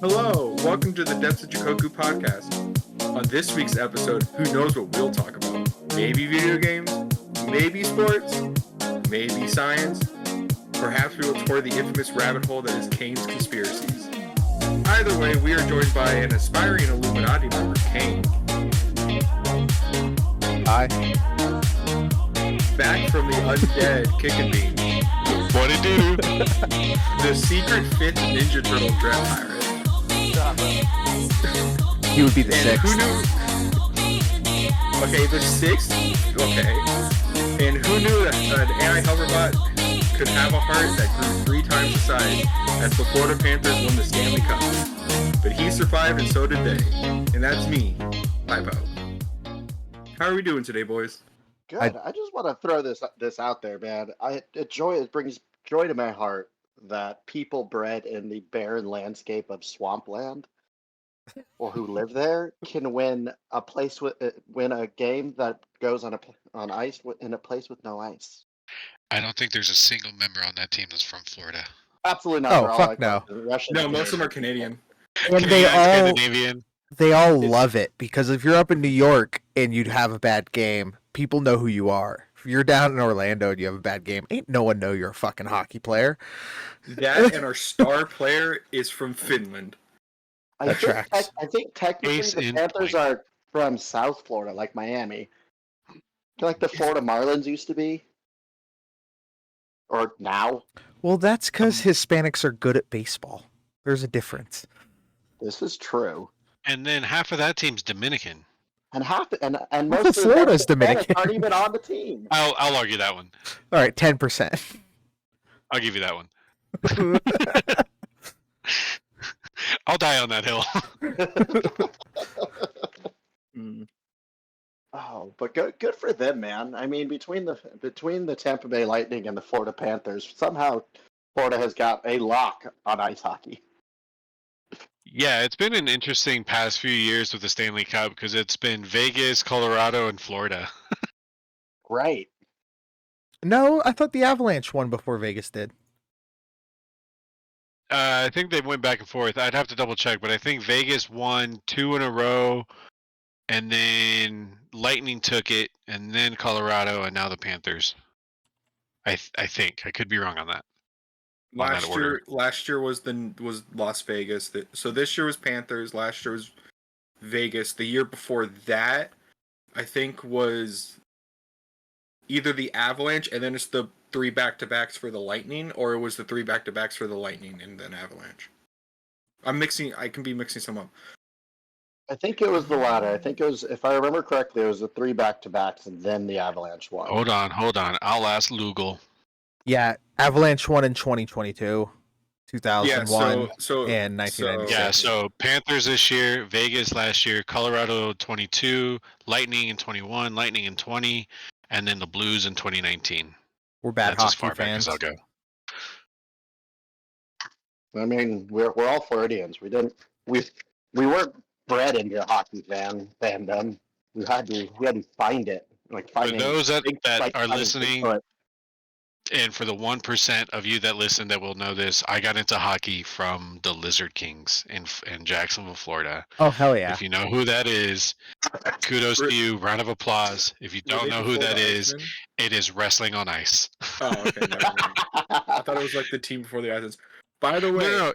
Hello, welcome to the Depths of Jigoku Podcast. On this week's episode, who knows what we'll talk about? Maybe video games, maybe sports, maybe science. Perhaps we will explore the infamous rabbit hole that is Kain's conspiracies. Either way, we are joined by an aspiring Illuminati member, Kain. Hi. Back from the undead KickenBeans. What it do? The secret fifth Ninja Turtle DreadPirate. He would be the And sixth. who knew? Okay, the sixth. Okay. And who knew that an anti-hoverbot could have a heart that grew 3 times the size as the Florida Panthers won the Stanley Cup? But he survived, and so did they. And that's me, Bipoe. How are we doing today, boys? Good. I just want to throw this out there, man. It brings joy to my heart that people bred in the barren landscape of swampland or who live there can win a game that goes on ice in a place with no ice. I don't think there's a single member on that team that's from Florida. Absolutely not. Oh, They're all fuck no. Russian No, most of them are Canadian. And Scandinavian. they all love it because if you're up in New York and you'd have a bad game, people know who you are. If you're down in Orlando and you have a bad game, ain't no one know you're a fucking hockey player. That and our star player is from Finland. I tracks. think technically Ace the in Panthers point. are from South Florida, like Miami. Like the Florida Marlins used to be. Or now. Well, that's because Hispanics are good at baseball. There's a difference. This is true. And then half of that team's Dominican. And most of Florida's Dominican. aren't even on the team. I'll argue that one. All right, 10%. I'll give you that one. I'll die on that hill. Oh, but good for them, man. I mean, between the Tampa Bay Lightning and the Florida Panthers, somehow Florida has got a lock on ice hockey. Yeah, it's been an interesting past few years with the Stanley Cup because it's been Vegas, Colorado, and Florida. Right. No, I thought the Avalanche won before Vegas did. I think they went back and forth. I'd have to double check, but I think Vegas won 2 in a row, and then Lightning took it, and then Colorado, and now the Panthers. I think I could be wrong on that. Last year was Las Vegas. So this year was Panthers. Last year was Vegas. The year before that, I think, was either the Avalanche, and then it's the 3 back-to-backs for the Lightning, or it was the 3 back-to-backs for the Lightning and then Avalanche. I can be mixing some up. I think it was the latter. I think it was, if I remember correctly, it was the 3 back-to-backs and then the Avalanche won. Hold on. I'll ask Lugal. Yeah, Avalanche won in 2022, 2001, and 1996. Yeah, so Panthers this year, Vegas last year, Colorado 22, Lightning in 21, Lightning in 20, and then the Blues in 2019. We're bad That's as hockey far back fans. as I'll go. I mean, we're all Floridians. We weren't bred into hockey fandom. We had to find it. For those that are listening, and for the 1% of you that listen that will know this, I got into hockey from the Lizard Kings in Jacksonville, Florida. Oh, hell yeah. If you know who that is, kudos to you. Round of applause. If you don't know who that is, it is Wrestling on Ice. Oh, okay. Never mind. I thought it was like the team before the Islands. By the way, No,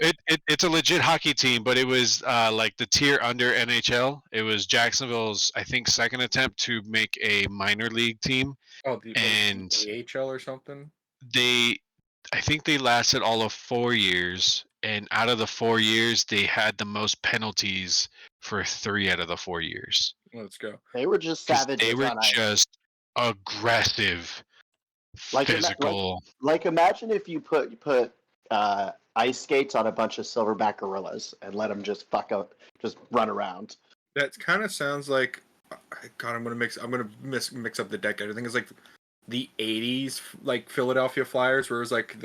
it's a legit hockey team, but it was like the tier under NHL. It was Jacksonville's, I think, second attempt to make a minor league team. oh, the AHL or something. I think they lasted all of 4 years, and out of the 4 years, they had the most penalties for 3 out of the 4 years. Let's go. They were just savages. They were on ice. just aggressive, physical. Imagine if you put ice skates on a bunch of silverback gorillas and let them just just run around. That kind of sounds like. God, I'm gonna mix up the decade. I think it's like the 80s, like Philadelphia Flyers, where it was like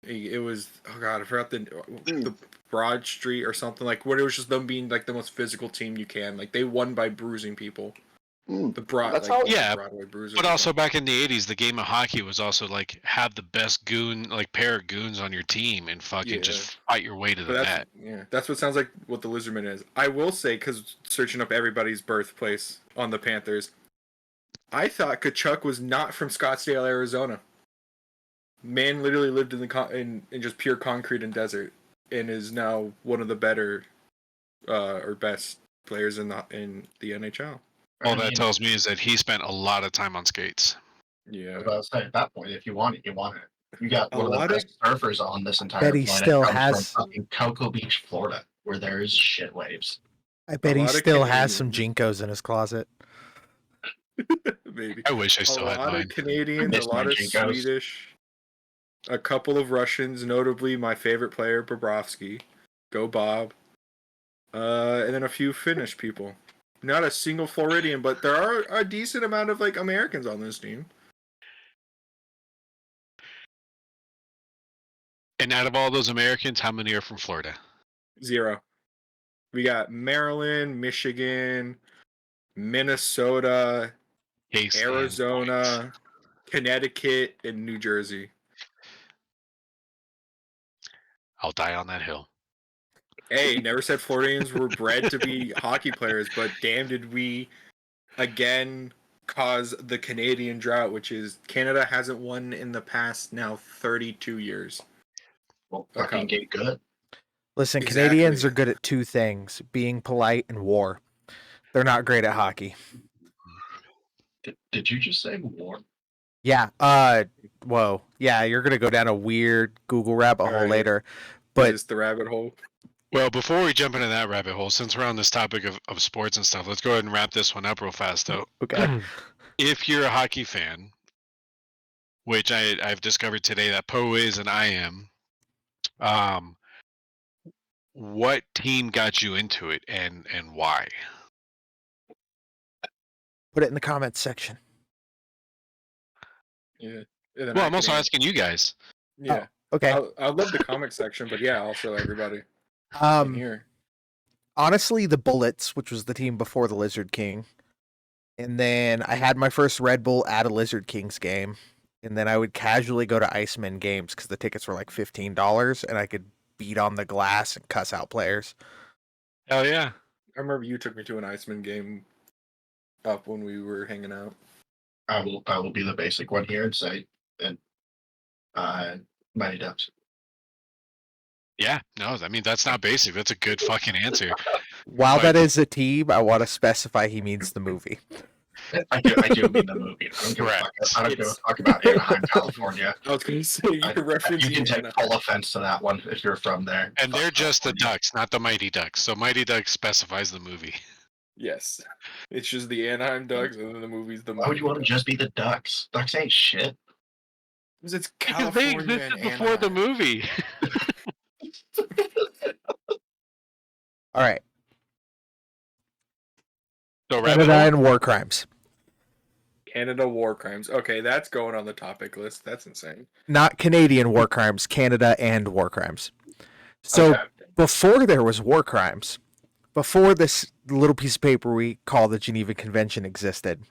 it was, oh god, I forgot the Broad Street or something, like where it was just them being like the most physical team you can. Like they won by bruising people. The broad, That's like, how- Yeah, Broadway Bruiser. but also back in the 80s, the game of hockey was also like have the best pair of goons on your team and fucking just fight your way to the net. That's what sounds like what the Lizardman is. I will say, because searching up everybody's birthplace on the Panthers, I thought Kachuk was not from Scottsdale, Arizona. Man literally lived in just pure concrete and desert, and is now one of the better or best players in the NHL. All that tells me is that he spent a lot of time on skates. Yeah. I was about to say, at that point, if you want it, you want it. You got A one of lot the of- best surfers on this entire bet he planet. still comes has- from fucking Cocoa Beach, Florida, where there's shit waves. I bet A he lot of still has some Canadians. Jinkos in his closet. Maybe. I wish I A still had lot mine. of Canadians, Miss a lot my of Jinkos. Swedish, a couple of Russians, notably my favorite player, Bobrovsky. Go Bob. And then a few Finnish people. Not a single Floridian, but there are a decent amount of like Americans on this team. And out of all those Americans, how many are from Florida? 0. We got Maryland, Michigan, Minnesota, Case and Arizona, Connecticut, and New Jersey. I'll die on that hill. Hey, never said Floridians were bred to be hockey players, but damn did we again cause the Canadian drought, which is Canada hasn't won in the past now 32 years. Well, fucking get good. Listen, Exactly. Canadians are good at two things: being polite and war. They're not great at hockey. Did you just say war? Yeah. Whoa. Yeah, you're gonna go down a weird Google rabbit hole Alright. later. But Is the rabbit hole? Well, before we jump into that rabbit hole, since we're on this topic of sports and stuff, let's go ahead and wrap this one up real fast, though. okay. If you're a hockey fan, which I've discovered today that Poe is and I am, what team got you into it and why? Put it in the comments section. Yeah. And then Well, I I'm also can- asking you guys. Yeah. Okay. I love the comic section, but yeah, also everybody in Um here. honestly, the Bullets, which was the team before the Lizard King. And then I had my first Red Bull at a Lizard Kings game. And then I would casually go to Iceman games because the tickets were like $15 and I could beat on the glass and cuss out players. Hell yeah. I remember you took me to an Iceman game up when we were hanging out. I will be the basic one here and say that Mighty Ducks. Yeah, no, I mean, that's not basic. That's a good fucking answer. While But- that is a team, I want to specify he means the movie. I do mean the movie. I don't give a Correct. fuck. I don't give a fuck about Anaheim, California. I was going to say, you're referencing You can take Anna. full offense to that one if you're from there. And they're Fuck just the California. Ducks, not the Mighty Ducks. So Mighty Ducks specifies the movie. Yes. It's just the Anaheim Ducks, and then the movie's the Why would you want to Ducks. just be the Ducks? Ducks ain't shit. Because it's Because they California existed and before the Anaheim. movie. All right. So rabbit Canada hole? and war crimes. Canada war crimes. Okay, that's going on the topic list. That's insane. Not Canadian war crimes, Canada and war crimes. So Okay. before there was war crimes, before this little piece of paper we call the Geneva Convention existed,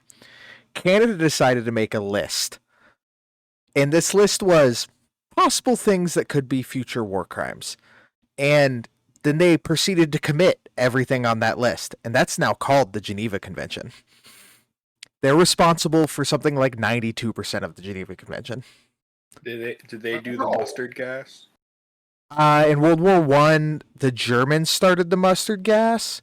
Canada decided to make a list. And this list was possible things that could be future war crimes. And then they proceeded to commit everything on that list. And that's now called the Geneva Convention. They're responsible for something like 92% of the Geneva Convention. Did they do the mustard gas? In World War One, the Germans started the mustard gas,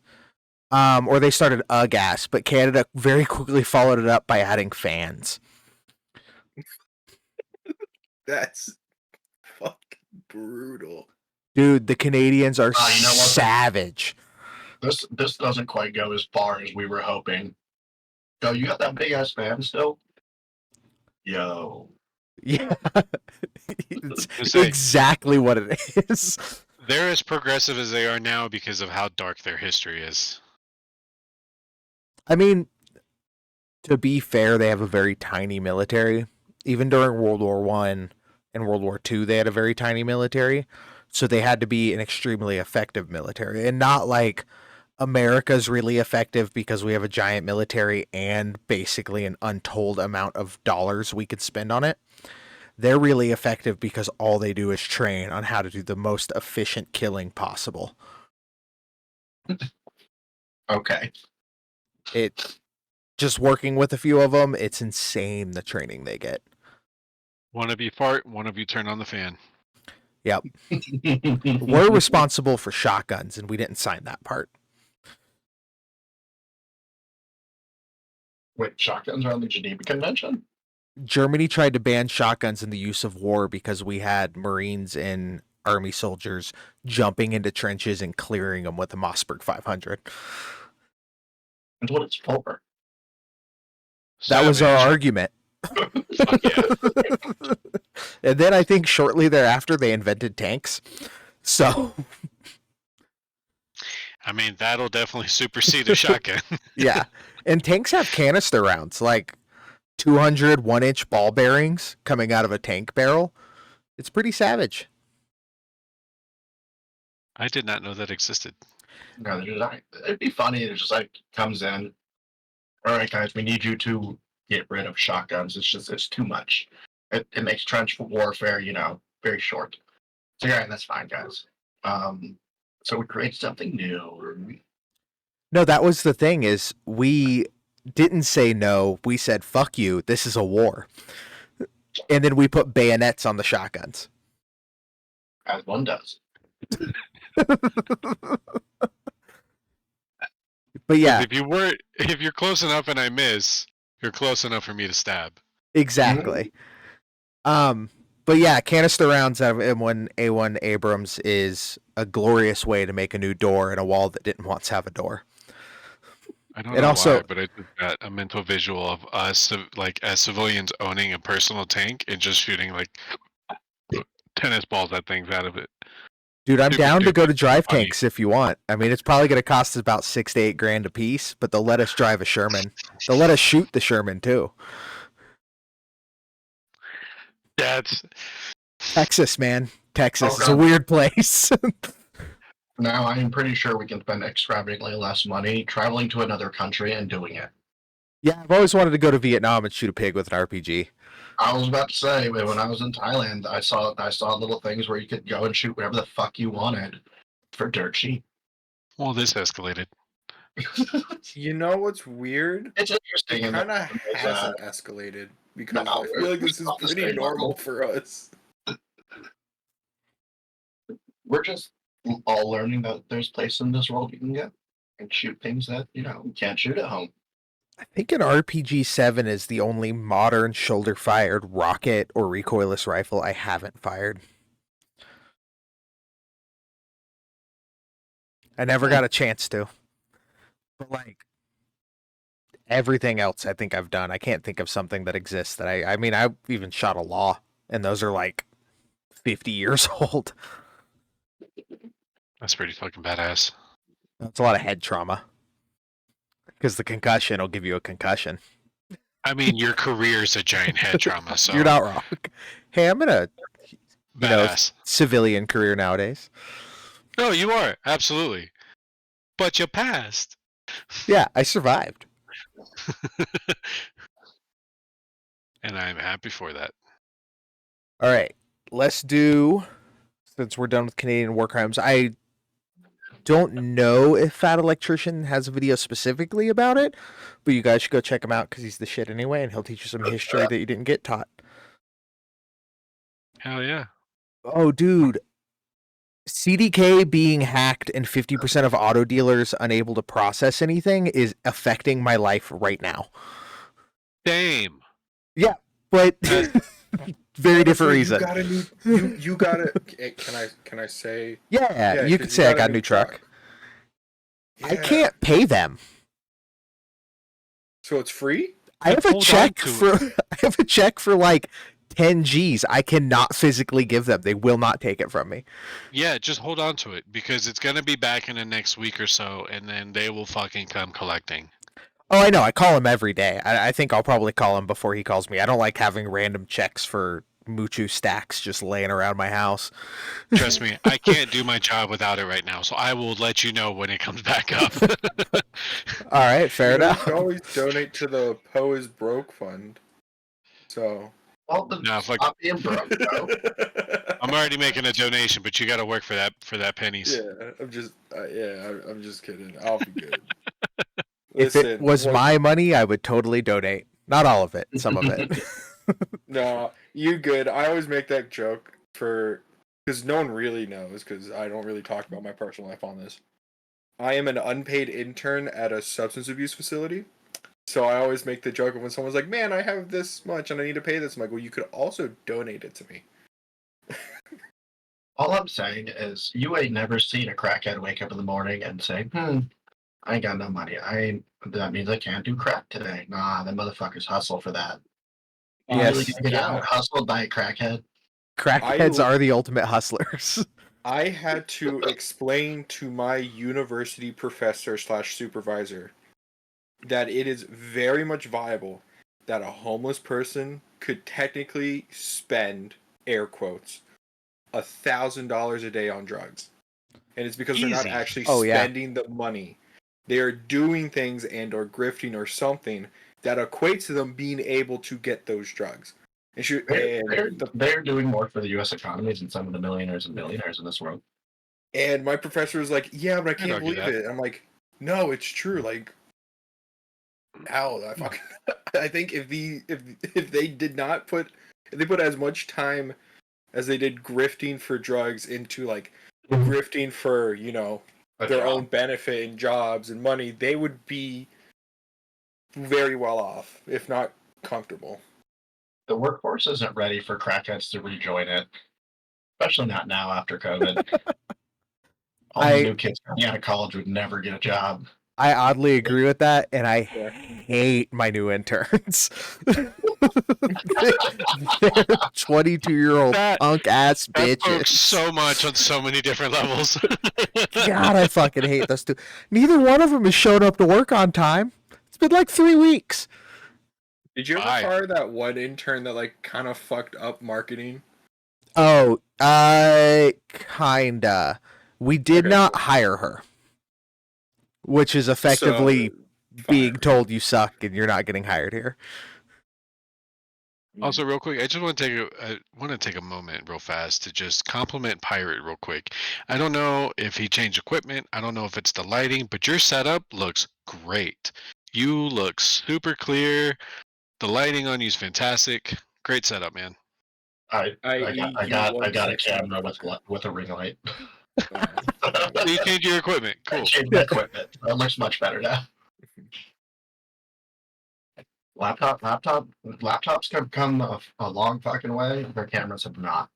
or they started a gas, but Canada very quickly followed it up by adding fans. That's fucking brutal. Dude, the Canadians are You know what? savage. This doesn't quite go as far as we were hoping. Yo, you got that big ass fan still? Yo. Yeah, it's To say, exactly what it is. they're as progressive as they are now because of how dark their history is. I mean, to be fair, they have a very tiny military. Even during World War One and World War Two, they had a very tiny military. So they had to be an extremely effective military and not like America's really effective because we have a giant military and basically an untold amount of dollars we could spend on it. They're really effective because all they do is train on how to do the most efficient killing possible. Okay. It just working with a few of them, it's insane the training they get. One of you fart, one of you turn on the fan. Yep. We're responsible for shotguns, and we didn't sign that part. Wait, shotguns are on the Geneva Convention? Germany tried to ban shotguns in the use of war because we had Marines and Army soldiers jumping into trenches and clearing them with a Mossberg 500. That's what it's for. That was our argument. Fuck yeah. And then I think shortly thereafter they invented tanks. So I mean, that'll definitely supersede a shotgun. yeah. And tanks have canister rounds, like 200 1-inch ball bearings coming out of a tank barrel. It's pretty savage. I did not know that existed. No, they're just like, it'd be funny. It just like comes in. All right, guys, we need you to get rid of shotguns. It's too much. It makes trench warfare, very short. So yeah, that's fine, guys. So we create something new. No, that was the thing is we didn't say no. We said, fuck you. This is a war. And then we put bayonets on the shotguns. As one does. But yeah, if you're close enough and I miss, you're close enough for me to stab. exactly. But yeah, canister rounds out of M1A1 Abrams is a glorious way to make a new door in a wall that didn't once have a door. I don't know why, but I just got a mental visual of us, like as civilians, owning a personal tank and just shooting like tennis balls at things out of it. Dude, I'm down to go to drive funny. tanks if you want. I mean, it's probably going to cost us about $6 to $8 a piece, but they'll let us drive a Sherman. They'll let us shoot the Sherman too. That's Texas, man. Texas Oh, is a God. weird place. Now I am pretty sure we can spend extravagantly less money traveling to another country and doing it. Yeah, I've always wanted to go to Vietnam and shoot a pig with an RPG. I was about to say, when I was in Thailand, I saw little things where you could go and shoot whatever the fuck you wanted for dirt cheap. well, this escalated. You know what's weird? It's interesting. It and kind of it's, hasn't escalated because no, I feel like this is it's pretty pretty normal normal. for us. We're just all learning that there's places in this world you can get and shoot things that you can't shoot at home. I think an RPG-7 is the only modern shoulder-fired rocket or recoilless rifle I haven't fired. I never got a chance to. But like everything else I think I've done, I can't think of something that exists that I mean, I've even shot a law, and those are like 50 years old. That's pretty fucking badass. That's a lot of head trauma. Because the concussion will give you a concussion. I mean, your career's a giant head trauma, so You're not wrong. Hey, I'm in a badass. civilian career nowadays. No, you are absolutely, but you passed. Yeah, I survived. And I'm happy for that. All right, let's do, since we're done with Canadian war crimes, I don't know if Fat Electrician has a video specifically about it, but you guys should go check him out because he's the shit anyway, and he'll teach you some history that you didn't get taught. Hell yeah. Oh, dude. CDK being hacked and 50% of auto dealers unable to process anything is affecting my life right now. Same. But very different You reason. got a new. You got a. Can I say? Yeah, you could 'cause say I got a new truck. I Yeah. can't pay them. So it's free? I have a Hold on check to for I have a check for like 10 G's. I cannot physically give them. They will not take it from me. Yeah, just hold on to it because it's gonna be back in the next week or so, and then they will fucking come collecting. Oh, I know. I call him every day. I think I'll probably call him before he calls me. I don't like having random checks for Muchu stacks just laying around my house. Trust me, I can't do my job without it right now, so I will let you know when it comes back up. All right, fair enough. You can always donate to the Poe is Broke Fund. So. Stop being broke, bro. I'm already making a donation, but you got to work for that pennies. Yeah, I'm just kidding. I'll be good. If it was my money, I would totally donate. Not all of it, some of it. No, you good. I always make that joke because no one really knows, because I don't really talk about my personal life on this. I am an unpaid intern at a substance abuse facility. So I always make the joke of when someone's like, man, I have this much and I need to pay this. I'm like, well, you could also donate it to me. All I'm saying is you ain't never seen a crackhead wake up in the morning and say, I ain't got no money. That means I can't do crack today. Nah, the motherfuckers hustle for that. Yes. Really get out hustled by a crackhead. Crackheads are the ultimate hustlers. I had to explain to my university professor / supervisor that it is very much viable that a homeless person could technically spend, air quotes, $1,000 a day on drugs. And it's because they're not actually spending the money. They are doing things and or grifting or something that equates to them being able to get those drugs. They're doing more for the U.S. economy than some of the millionaires and billionaires in this world. And my professor was like, yeah, but I can't believe it. And I'm like, no, it's true. Like, I think if they put as much time as they did grifting for drugs into like grifting for, their own benefit and jobs and money, they would be very well off, if not comfortable. The workforce isn't ready for crackheads to rejoin it, especially not now after COVID. All the new kids coming out of college would never get a job. I oddly agree with that, and I hate my new interns. They're 22-year-old punk-ass bitches. So much on so many different levels. God, I fucking hate those two. Neither one of them has showed up to work on time. It's been like 3 weeks. Did you ever fire that one intern that like kind of fucked up marketing? Oh, kinda. We did not hire her. Which is effectively being told you suck and you're not getting hired here. Also, real quick, I just want to take a moment real fast to just compliment Pirate real quick. I don't know if he changed equipment. I don't know if it's the lighting, but your setup looks great. You look super clear. The lighting on you is fantastic. Great setup, man. I got a camera with a ring light. You changed your equipment. Cool. I changed my equipment. It looks much better now. Laptops have come a long fucking way. Their cameras have not.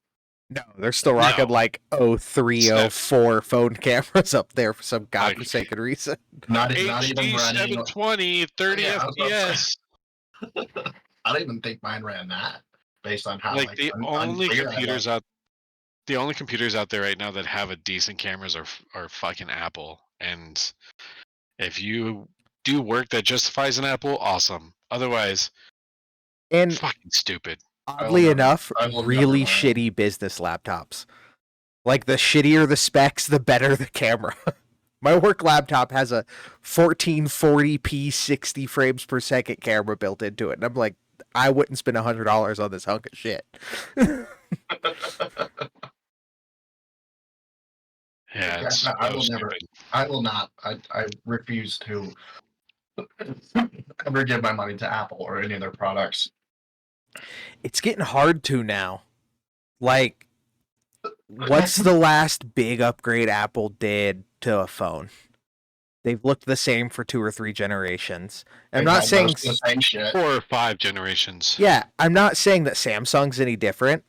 No, they're still rocking like 03, 04 phone cameras up there for some godforsaken reason. Not even running 720, 30 FPS. I don't even think mine ran that based on how the only computers out there right now that have a decent cameras are fucking Apple. And if you do work that justifies an Apple, awesome. Otherwise, fucking stupid. Oddly enough, really shitty business laptops. Like the shittier the specs, the better the camera. My work laptop has a 1440p 60 frames per second camera built into it. And I'm like, I wouldn't spend $100 on this hunk of shit. Yeah, I will not. I refuse to ever give my money to Apple or any of their products. It's getting hard to now. Like, what's the last big upgrade Apple did to a phone? They've looked the same for 2 or 3 generations. I'm not saying 4 or 5 generations. Yeah, I'm not saying that Samsung's any different,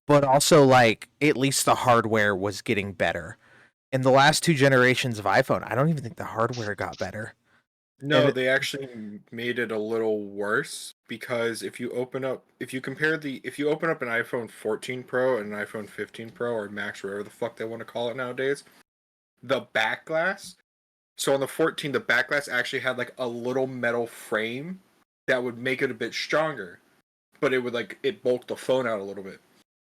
but also like at least the hardware was getting better. In the last 2 generations of iPhone, I don't even think the hardware got better. No, they actually made it a little worse, because if you open up an iPhone 14 Pro and an iPhone 15 Pro or Max, whatever the fuck they want to call it nowadays, the back glass. So on the 14, the back glass actually had like a little metal frame that would make it a bit stronger. but it would like it bulked the phone out a little bit.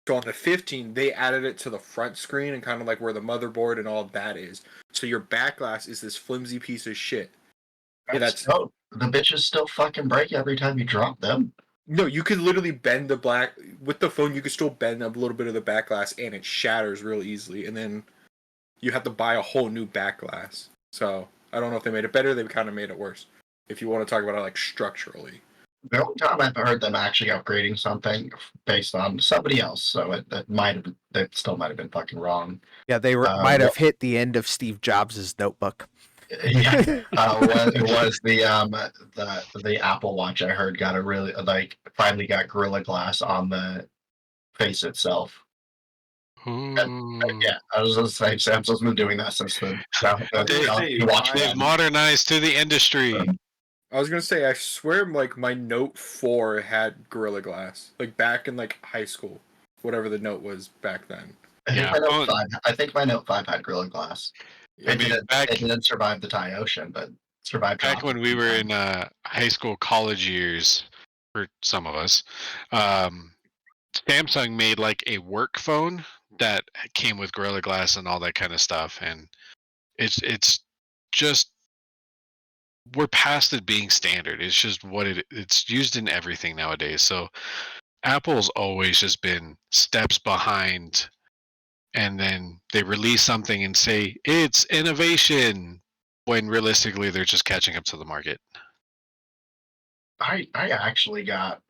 So on the 15, they added it to the front screen and kind of like where the motherboard and all of that is. So your back glass is this flimsy piece of shit. The bitches still fucking break every time you drop them. No, you could literally bend the black with the phone. You could still bend a little bit of the back glass, and it shatters real easily. And then you have to buy a whole new back glass. So I don't know if they made it better. They kind of made it worse. If you want to talk about it like structurally. The only time I've heard them actually upgrading something based on somebody else, so it still might have been fucking wrong. Yeah, they might have hit the end of Steve Jobs' notebook. Yeah, it was the Apple Watch. I heard got a really finally got Gorilla Glass on the face itself. Yeah, I was gonna say Samsung's been doing that since the watch. They've modernized to the industry. I was gonna say, I swear, like my Note 4 had Gorilla Glass, like back in like high school, whatever the Note was back then. I think my Note 5 had Gorilla Glass. It didn't survive the Thai Ocean, but survived. Back when we were in high school, college years, for some of us, Samsung made like a work phone that came with Gorilla Glass and all that kind of stuff, and it's just we're past it being standard. It's just it's used in everything nowadays. So Apple's always just been steps behind, and then they release something and say it's innovation when realistically they're just catching up to the market. I actually got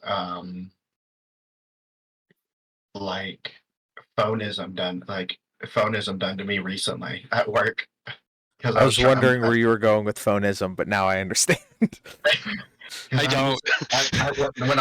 like phonism done to me recently at work. I was wondering where you were going with phonism, but now I understand. I don't. When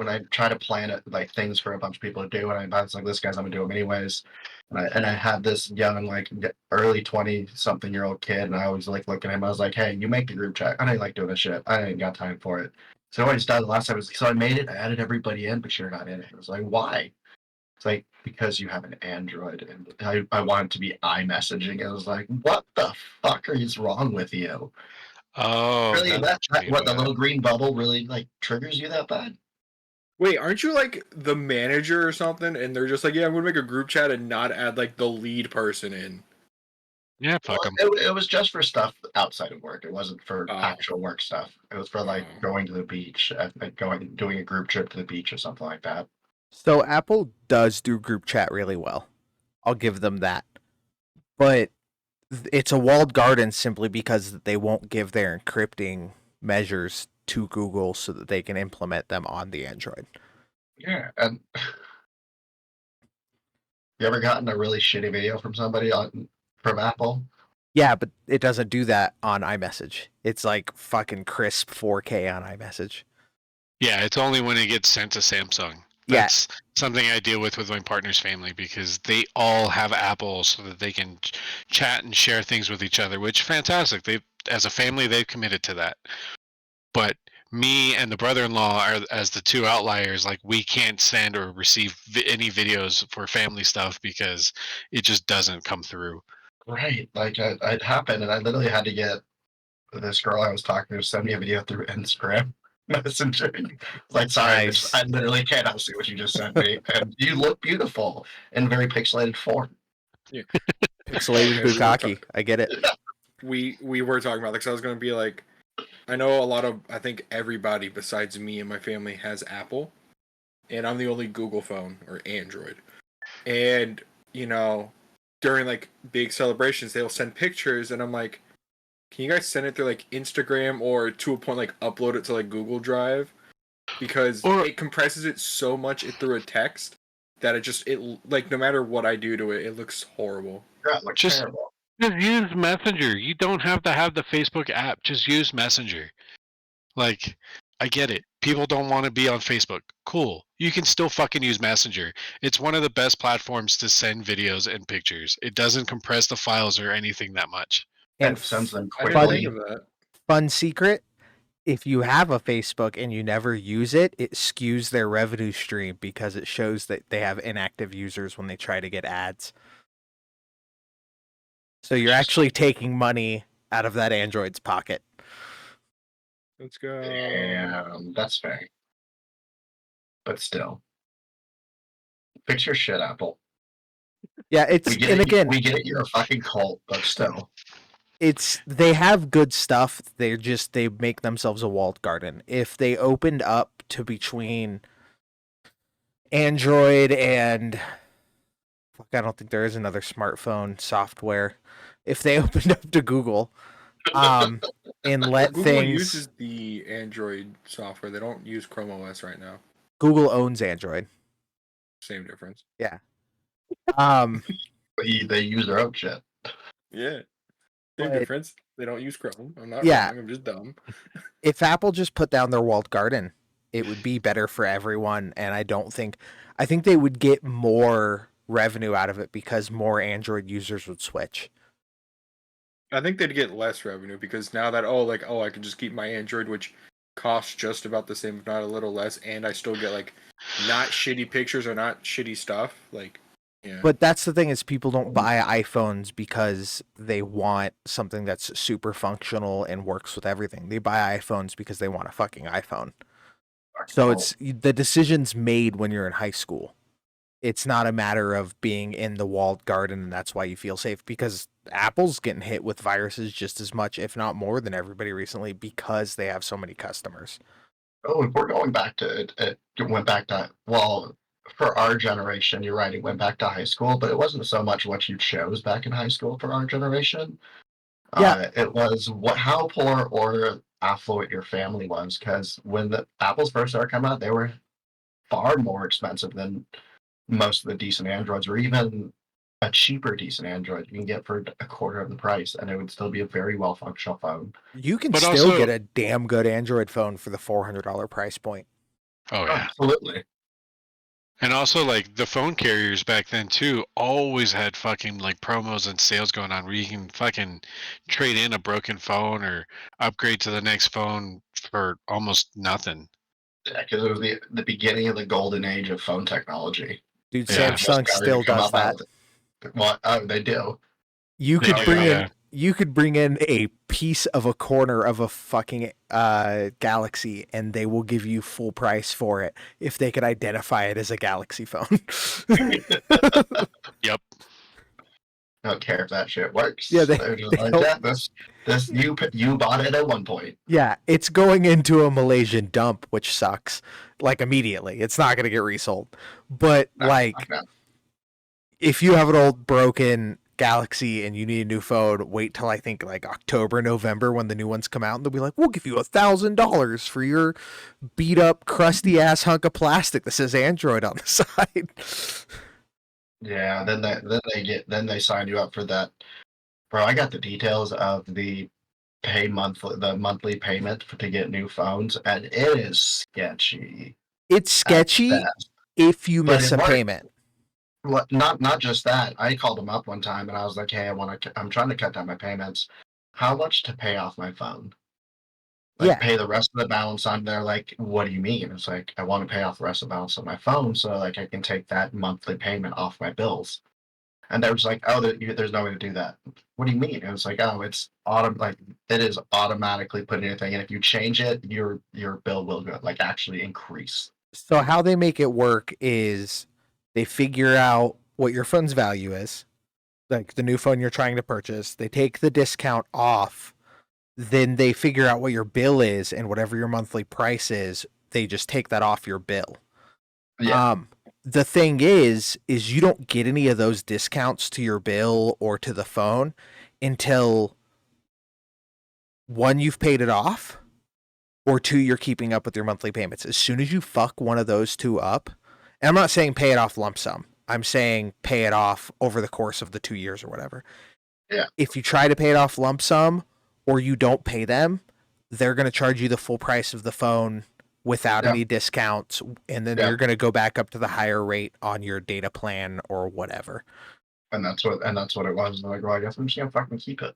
I try to plan it, like things for a bunch of people to do, and I was like, this guy's, I'm gonna do them anyways. And I had this young, like early 20-something-year-old kid, and I always like looking at him. I was like, hey, you make the group chat. I didn't like doing this shit. I didn't got time for it. So I just done the last time. So I made it. I added everybody in, but you're not in it. I was like, why? It's like, because you have an Android, and I want it to be iMessaging. I was like, what the fuck is wrong with you? Oh, really? The little green bubble really like triggers you that bad? Wait, aren't you like the manager or something? And they're just like, yeah, I'm gonna make a group chat and not add like the lead person in. Yeah, fuck them. It was just for stuff outside of work. It wasn't for actual work stuff. It was for like going to the beach, doing a group trip to the beach or something like that. So Apple does do group chat really well. I'll give them that. But it's a walled garden simply because they won't give their encrypting measures to Google so that they can implement them on the Android. Yeah, and you ever gotten a really shitty video from somebody from Apple? Yeah, but it doesn't do that on iMessage. It's like fucking crisp 4K on iMessage. Yeah, it's only when it gets sent to Samsung. That's something I deal with my partner's family, because they all have Apple so that they can chat and share things with each other, which fantastic. They, as a family, they've committed to that. But me and the brother-in-law are as the two outliers. Like, we can't send or receive any videos for family stuff because it just doesn't come through. Right. Like it happened, and I literally had to get this girl I was talking to send me a video through Instagram Messenger. Like, sorry, nice. I literally cannot see what you just sent me, and you look beautiful in very pixelated form. Yeah. Pixelated bukkake. I get it. We were talking about this. I was going to be like, I know I think everybody besides me and my family has Apple, and I'm the only Google phone or Android. And, you know, during like big celebrations, they'll send pictures, and I'm like, can you guys send it through like Instagram or to a point like upload it to like Google Drive? Because it compresses it so much through a text that it like no matter what I do to it, it looks horrible. Yeah, it looks terrible. Just use Messenger. You don't have to have the Facebook app. Just use Messenger. Like, I get it. People don't want to be on Facebook. Cool. You can still fucking use Messenger. It's one of the best platforms to send videos and pictures. It doesn't compress the files or anything that much. And sends them quickly. Fun secret: if you have a Facebook and you never use it, it skews their revenue stream because it shows that they have inactive users when they try to get ads. So you're actually taking money out of that Android's pocket. Let's go. Yeah, that's fair. but still. Fix your shit, Apple. Yeah, We get it, you're a fucking cult, but still. They have good stuff. They make themselves a walled garden. If they opened up to between Android and I don't think there is another smartphone software. If they opened up to Google, and let Google things uses the Android software. They don't use Chrome OS right now. Google owns Android. Same difference. Yeah. They use their own shit. Yeah. Same difference. They don't use Chrome. I'm not wrong. I'm just dumb. If Apple just put down their walled garden, it would be better for everyone. And I think they would get more revenue out of it because more Android users would switch. I think they'd get less revenue because now that I can just keep my Android, which costs just about the same, if not a little less, and I still get like not shitty pictures or not shitty stuff. Like, yeah. But that's the thing is people don't buy iPhones because they want something that's super functional and works with everything. They buy iPhones because they want a fucking iPhone. So it's the decision's made when you're in high school. It's not a matter of being in the walled garden and that's why you feel safe, because Apple's getting hit with viruses just as much, if not more than everybody recently, because they have so many customers. Oh, if we're going back to for our generation, you're right, it went back to high school, but it wasn't so much what you chose back in high school for our generation. Yeah. It was how poor or affluent your family was, because when the Apples first started coming out, they were far more expensive than most of the decent Androids, or even a cheaper decent Android you can get for a quarter of the price, and it would still be a very well functional phone. You can still get a damn good Android phone for the $400 price point. Oh yeah, absolutely. And also, like, the phone carriers back then too always had fucking like promos and sales going on where you can fucking trade in a broken phone or upgrade to the next phone for almost nothing. Yeah, because it was the beginning of the golden age of phone technology. Dude, Samsung still does that. Well, they do. You could bring in a piece of a corner of a fucking Galaxy, and they will give you full price for it if they could identify it as a Galaxy phone. Yep. I don't care if that shit works. Yeah, you bought it at one point. Yeah, it's going into a Malaysian dump, which sucks. Like immediately, it's not gonna get resold. But if you have an old broken Galaxy and you need a new phone, wait till I think like October, November when the new ones come out, and they'll be like, "We'll give you $1,000 for your beat up, crusty ass hunk of plastic that says Android on the side." Yeah, then they sign you up for that. Bro, I got the details of the monthly payment to get new phones, and it is sketchy. It's sketchy if you miss a payment. Not just that. I called them up one time and I was like, "Hey, I'm trying to cut down my payments. How much to pay off my phone? Pay the rest of the balance on." They're like, "What do you mean?" It's like, "I want to pay off the rest of the balance on my phone so I can take that monthly payment off my bills." And they were just like, "Oh, there's no way to do that." What do you mean? And it's like, "Oh, it is automatically putting anything, and if you change it, your bill will go actually increase." So how they make it work is they figure out what your phone's value is, like the new phone you're trying to purchase. They take the discount off. Then they figure out what your bill is, and whatever your monthly price is, they just take that off your bill. Yeah. The thing is you don't get any of those discounts to your bill or to the phone until 1, you've paid it off, or 2, you're keeping up with your monthly payments. As soon as you fuck one of those two up, and I'm not saying pay it off lump sum, I'm saying pay it off over the course of the 2 years or whatever. Yeah. If you try to pay it off lump sum, or you don't pay them, they're going to charge you the full price of the phone without any discounts, and then you're going to go back up to the higher rate on your data plan or whatever. And that's what it was. Like, well, I guess I'm just gonna fucking keep it.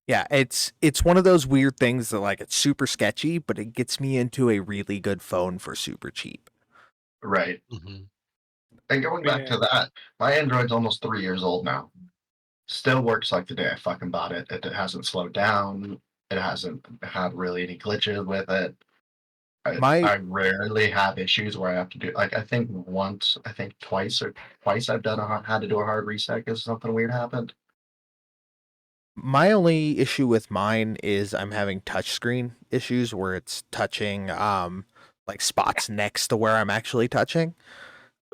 Yeah, it's one of those weird things that it's super sketchy, but it gets me into a really good phone for super cheap. Right. Mm-hmm. And going back to that, my Android's almost 3 years old now. Still works like the day I fucking bought it. It hasn't slowed down. It hasn't had really any glitches with it. I rarely have issues where I have to do I think twice I've had to do a hard reset because something weird happened. My only issue with mine is I'm having touchscreen issues where it's touching like spots next to where I'm actually touching.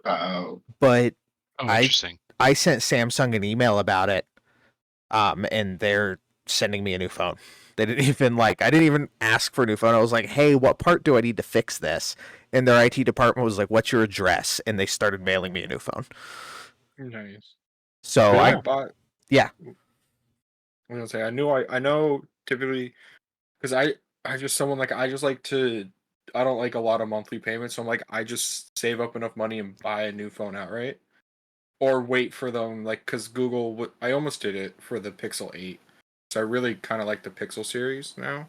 But interesting. I sent Samsung an email about it, and they're sending me a new phone. They didn't even I didn't even ask for a new phone. I was like, hey, what part do I need to fix this? And their IT department was like, what's your address? And they started mailing me a new phone. Nice. So I bought. Yeah. I was gonna say I know typically because I just someone I just like to. I don't like a lot of monthly payments, so I'm like I just save up enough money and buy a new phone outright, or wait for them because Google. I almost did it for the Pixel 8, so I really kind of like the Pixel series now.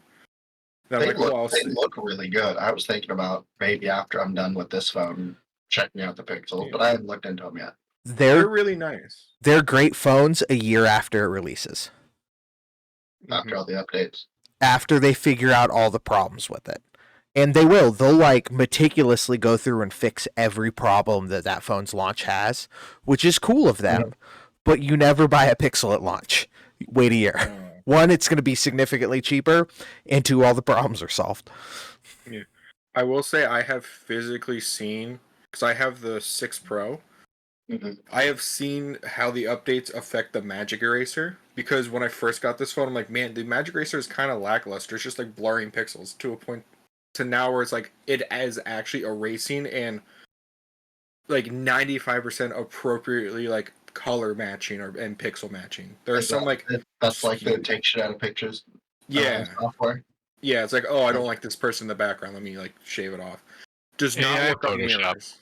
They look really good. I was thinking about maybe after I'm done with this phone, checking out the Pixel, but I haven't looked into them yet. They're really nice. They're great phones a year after it releases. After all the updates. After they figure out all the problems with it. And they will. They'll meticulously go through and fix every problem that phone's launch has, which is cool of them. But you never buy a Pixel at launch. Wait a year. One, it's going to be significantly cheaper, and two, all the problems are solved. Yeah. I will say I have physically seen, because I have the 6 Pro, I have seen how the updates affect the Magic Eraser, because when I first got this phone, I'm like, man, the Magic Eraser is kind of lackluster. It's just blurring pixels to a point to now where it's it is actually erasing and 95% appropriately color matching and pixel matching. There's some that's they take shit out of pictures. Yeah. Software. Yeah, it's I don't like this person in the background. Let me shave it off. Does not work on mirrors.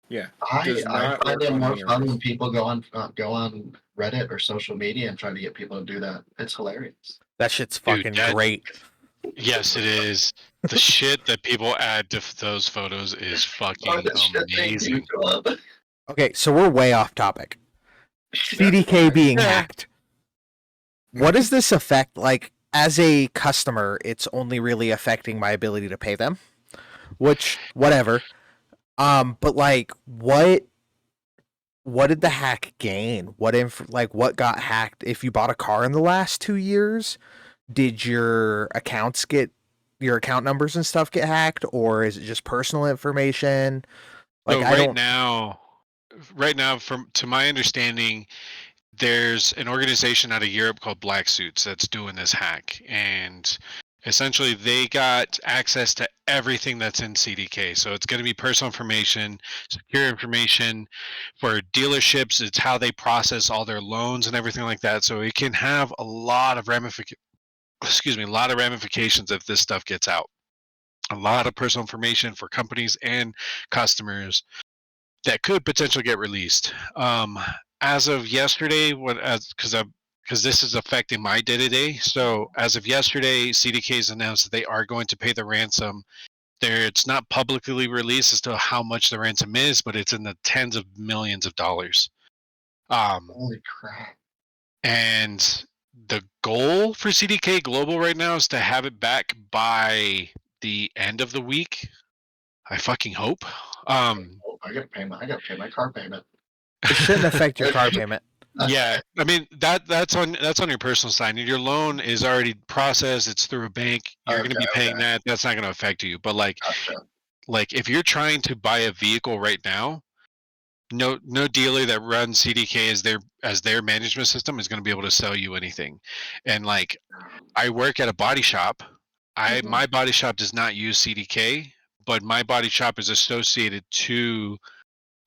Yeah, I find it more fun when people go on Reddit or social media and try to get people to do that. It's hilarious. That shit's fucking great. Yes, it is. The shit that people add to those photos is fucking amazing. Okay, so we're way off topic. CDK being hacked. What does this affect? As a customer, it's only really affecting my ability to pay them, which whatever. But what did the hack gain? What got hacked? If you bought a car in the last 2 years, did your account numbers and stuff get hacked, or is it just personal information? Right now, to my understanding, there's an organization out of Europe called Black Suits that's doing this hack, and essentially they got access to everything that's in CDK. So it's going to be personal information, secure information for dealerships. It's how they process all their loans and everything like that. So it can have a lot of ramifications if this stuff gets out. A lot of personal information for companies and customers that could potentially get released. As of yesterday, because this is affecting my day-to-day. So as of yesterday, CDK has announced that they are going to pay the ransom. It's not publicly released as to how much the ransom is, but it's in the tens of millions of dollars. Holy crap. And the goal for CDK Global right now is to have it back by the end of the week. I fucking hope. I gotta pay my car payment. It shouldn't affect your car payment. Yeah, I mean that's on your personal side. Your loan is already processed. It's through a bank. You're going to be paying that. That's not going to affect you. But if you're trying to buy a vehicle right now, no dealer that runs CDK as their management system is going to be able to sell you anything. And I work at a body shop. My body shop does not use CDK, but my body shop is associated to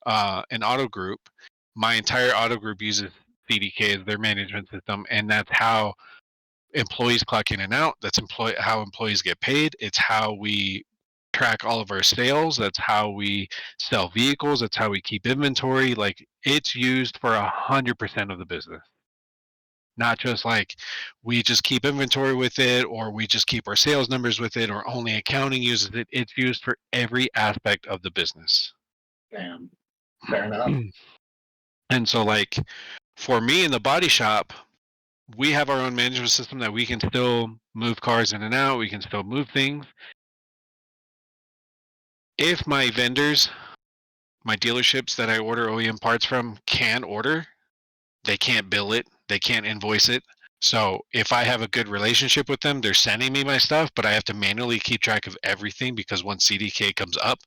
an auto group. My entire auto group uses CDK as their management system, and that's how employees clock in and out. That's how employees get paid. It's how we track all of our sales. That's how we sell vehicles. That's how we keep inventory. It's used for 100% of the business. Not just we just keep inventory with it, or we just keep our sales numbers with it, or only accounting uses it. It's used for every aspect of the business. Damn. Fair enough. And so for me in the body shop, we have our own management system that we can still move cars in and out. We can still move things. if my vendors, my dealerships that I order OEM parts from can't order, they can't bill it, they can't invoice it. So if I have a good relationship with them, they're sending me my stuff, but I have to manually keep track of everything because once CDK comes up,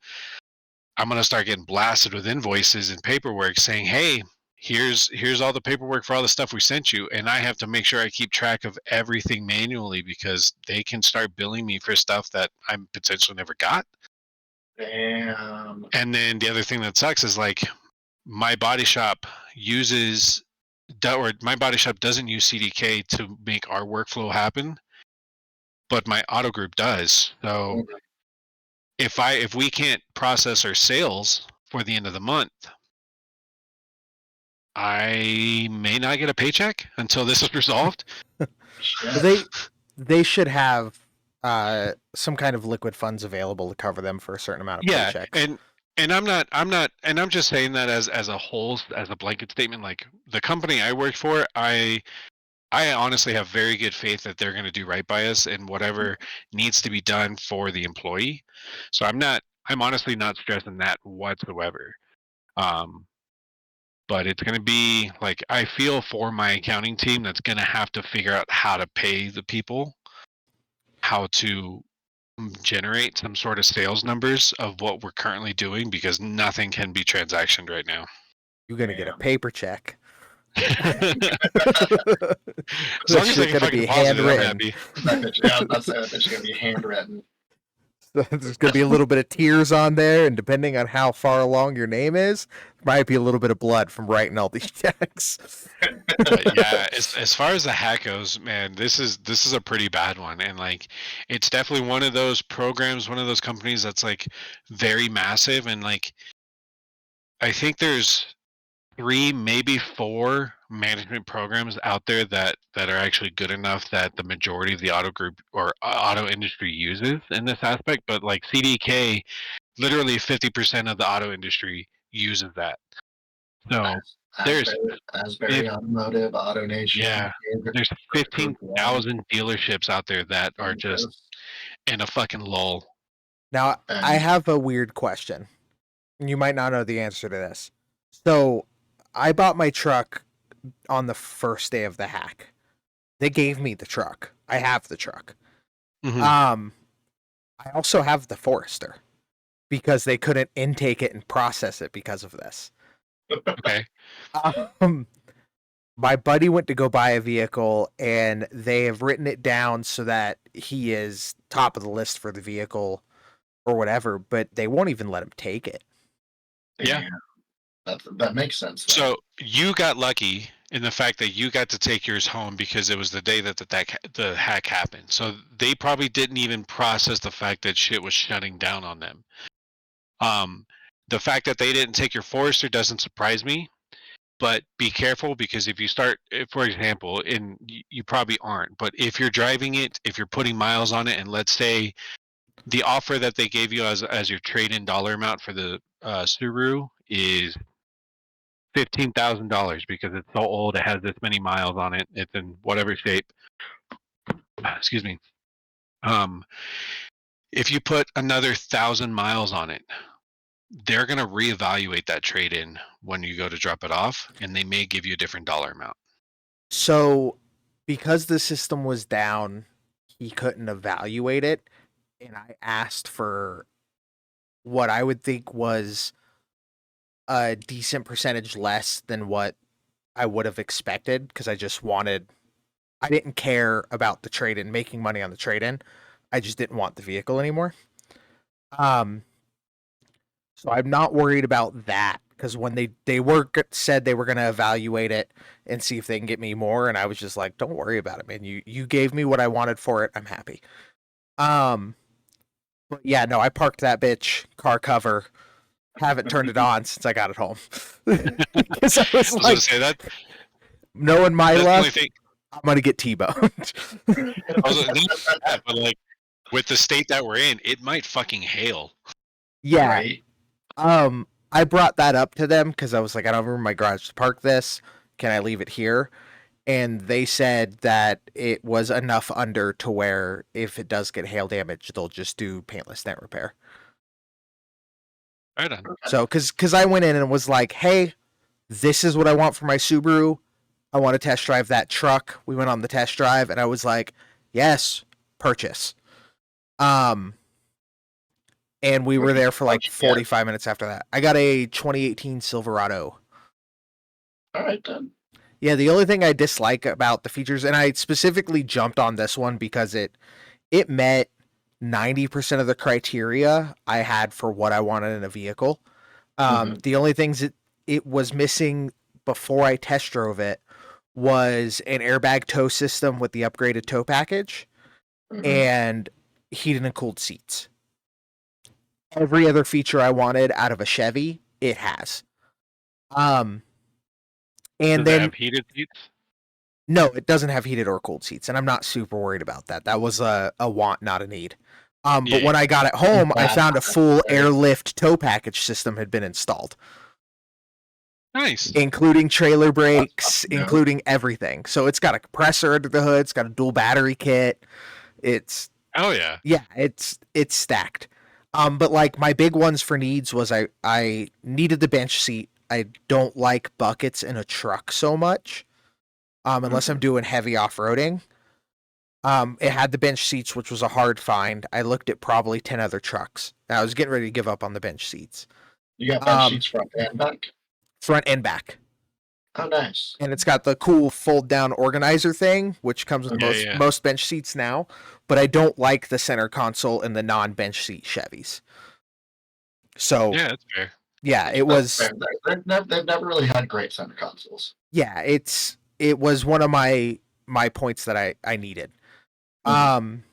I'm going to start getting blasted with invoices and paperwork saying, hey, here's all the paperwork for all the stuff we sent you. And I have to make sure I keep track of everything manually because they can start billing me for stuff that I potentially never got. Damn. And then the other thing that sucks is like my body shop my body shop doesn't use CDK to make our workflow happen, but my auto group does. So if we can't process our sales for the end of the month, I may not get a paycheck until this is resolved. They should have some kind of liquid funds available to cover them for a certain amount of paychecks. And I'm just saying that as a whole, as a blanket statement. Like the company I work for, I honestly have very good faith that they're going to do right by us and whatever needs to be done for the employee. So I'm honestly not stressing that whatsoever. But it's going to be like, I feel for my accounting team that's going to have to figure out how to pay the people, how to generate some sort of sales numbers of what we're currently doing, because nothing can be transactioned right now. You're going to get a paper check. As long as I can fucking be deposit it, I'm handwritten. happy. Yeah, that's going to be handwritten. There's going to be a little bit of tears on there, and depending on how far along your name is, there might be a little bit of blood from writing all these checks. But yeah, as far as the hack goes, man, this is a pretty bad one, and like, it's definitely one of those programs, one of those companies that's like very massive, and like, I think there's 3, maybe 4 management programs out there that are actually good enough that the majority of the auto group or auto industry uses in this aspect. But like CDK, literally 50% of the auto industry uses that. So there's Asbury Automotive, Auto Nation. Yeah, there's 15,000 dealerships out there that are just in a fucking lull. Now, I have a weird question. You might not know the answer to this. So, I bought my truck on the first day of the hack. They gave me the truck. I have the truck. Mm-hmm. I also have the Forester because they couldn't intake it and process it because of this. Okay. My buddy went to go buy a vehicle, and they have written it down so that he is top of the list for the vehicle or whatever, but they won't even let him take it. Yeah. That makes sense. Though. So you got lucky in the fact that you got to take yours home because it was the day that the hack happened. So they probably didn't even process the fact that shit was shutting down on them. The fact that they didn't take your Forester doesn't surprise me, but be careful because if you start, for example, and you probably aren't, but if you're driving it, if you're putting miles on it, and let's say the offer that they gave you as your trade-in dollar amount for the Subaru is $15,000 because it's so old, it has this many miles on it, it's in whatever shape. Excuse me. If you put another 1,000 miles on it, they're going to reevaluate that trade-in when you go to drop it off, and they may give you a different dollar amount. So, because the system was down, he couldn't evaluate it, and I asked for what I would think was a decent percentage less than what I would have expected, because I didn't care about the trade-in, making money on the trade-in. I just didn't want the vehicle anymore. So I'm not worried about that, because when they said they were going to evaluate it and see if they can get me more, and I was just like, don't worry about it, man. You gave me what I wanted for it. I'm happy. But yeah, no, I parked that bitch, car cover, haven't turned it on since I got it home. Because I was like, say that. Knowing my luck, I'm going to get T-boned. But like, with the state that we're in, it might fucking hail. Yeah. Right? I brought that up to them because I was like, I don't have room in my garage to park this. Can I leave it here? And they said that it was enough under to where if it does get hail damage, they'll just do paintless dent repair. Right on. So, because I went in and was like, hey, this is what I want for my Subaru. I want to test drive that truck. We went on the test drive, and I was like, yes, purchase. And we were there for like 45 minutes after that. I got a 2018 Silverado. All right, then. Yeah, the only thing I dislike about the features, and I specifically jumped on this one because it met 90% of the criteria I had for what I wanted in a vehicle. The only things it was missing before I test drove it was an airbag tow system with the upgraded tow package and heated and cooled seats. Every other feature I wanted out of a Chevy, it has. And Does then it have heated seats? No, it doesn't have heated or cooled seats, and I'm not super worried about that. That was a want, not a need. But when I got it home, I found a full airlift tow package system had been installed. Nice. Including trailer brakes, including everything. So it's got a compressor under the hood, it's got a dual battery kit. It's it's stacked. But like my big ones for needs was I needed the bench seat. I don't like buckets in a truck so much. Unless I'm doing heavy off-roading. It had the bench seats, which was a hard find. I looked at probably 10 other trucks. And I was getting ready to give up on the bench seats. You got bench seats front and back? Front and back. Oh, nice. And it's got the cool fold-down organizer thing, which comes with most bench seats now. But I don't like the center console in the non-bench seat Chevys. So yeah, that's fair. Yeah, it was. They've never really had great center consoles. Yeah, it was one of my points that I needed. And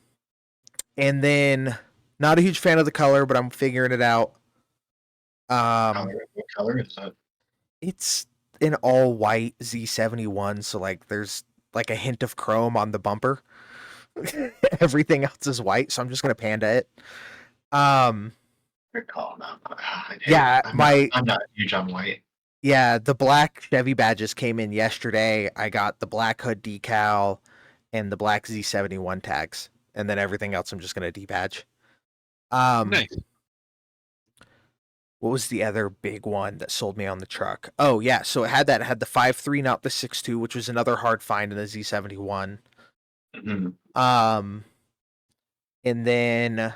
then not a huge fan of the color, but I'm figuring it out. What color is that? It's an all white Z71, so like there's like a hint of chrome on the bumper. Everything else is white, so I'm just gonna Panda it. I'm not huge on white. Yeah, the black Chevy badges came in yesterday. I got the black hood decal and the black Z71 tags, and then everything else I'm just gonna debadge. Nice. What was the other big one that sold me on the truck? Oh yeah, so it had the 5.3, not the 6.2, which was another hard find in the Z71. And then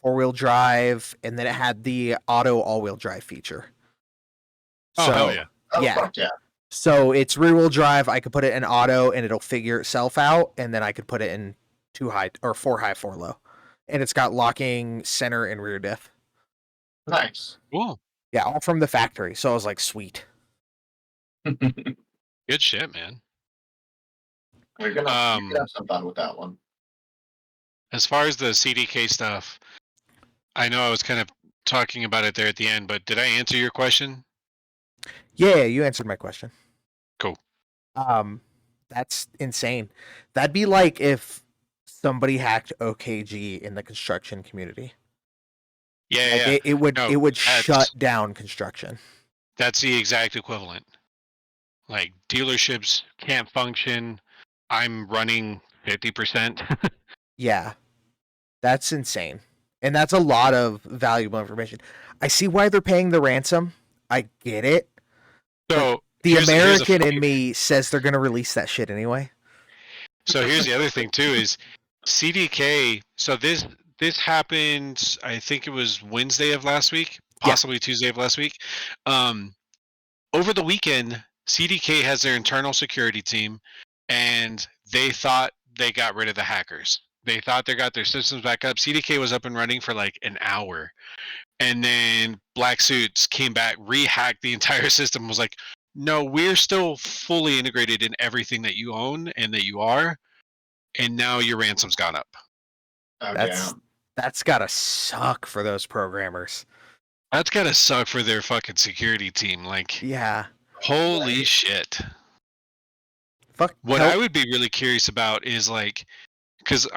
4-wheel drive, and then it had the auto all-wheel drive feature. Oh, so, hell yeah. Yeah. So it's rear-wheel drive. I could put it in auto, and it'll figure itself out, and then I could put it in 2-high or 4-high, 4-low. And it's got locking center and rear diff. Nice. Cool. Yeah, all from the factory. So I was like, sweet. Good shit, man. You're gonna have some fun with that one. As far as the CDK stuff, I know I was kind of talking about it there at the end, but did I answer your question? Yeah, you answered my question. Cool. That's insane. That'd be like if somebody hacked OKG in the construction community. Yeah, like it would shut down construction. That's the exact equivalent. Like dealerships can't function. I'm running 50%. Yeah. That's insane. And that's a lot of valuable information. I see why they're paying the ransom. I get it. So the American in me says they're going to release that shit anyway. So here's the other thing too is CDK. So this happened, I think it was Wednesday of last week, possibly Tuesday of last week. Over the weekend, CDK has their internal security team, and they thought they got rid of the hackers. They thought they got their systems back up. CDK was up and running for like an hour. And then Black Suits came back, rehacked the entire system, was like, no, we're still fully integrated in everything that you own and that you are. And now your ransom's gone up. That's gotta suck for those programmers. That's gotta suck for their fucking security team. Like, yeah, holy shit. Fuck. What I would be really curious about is like, because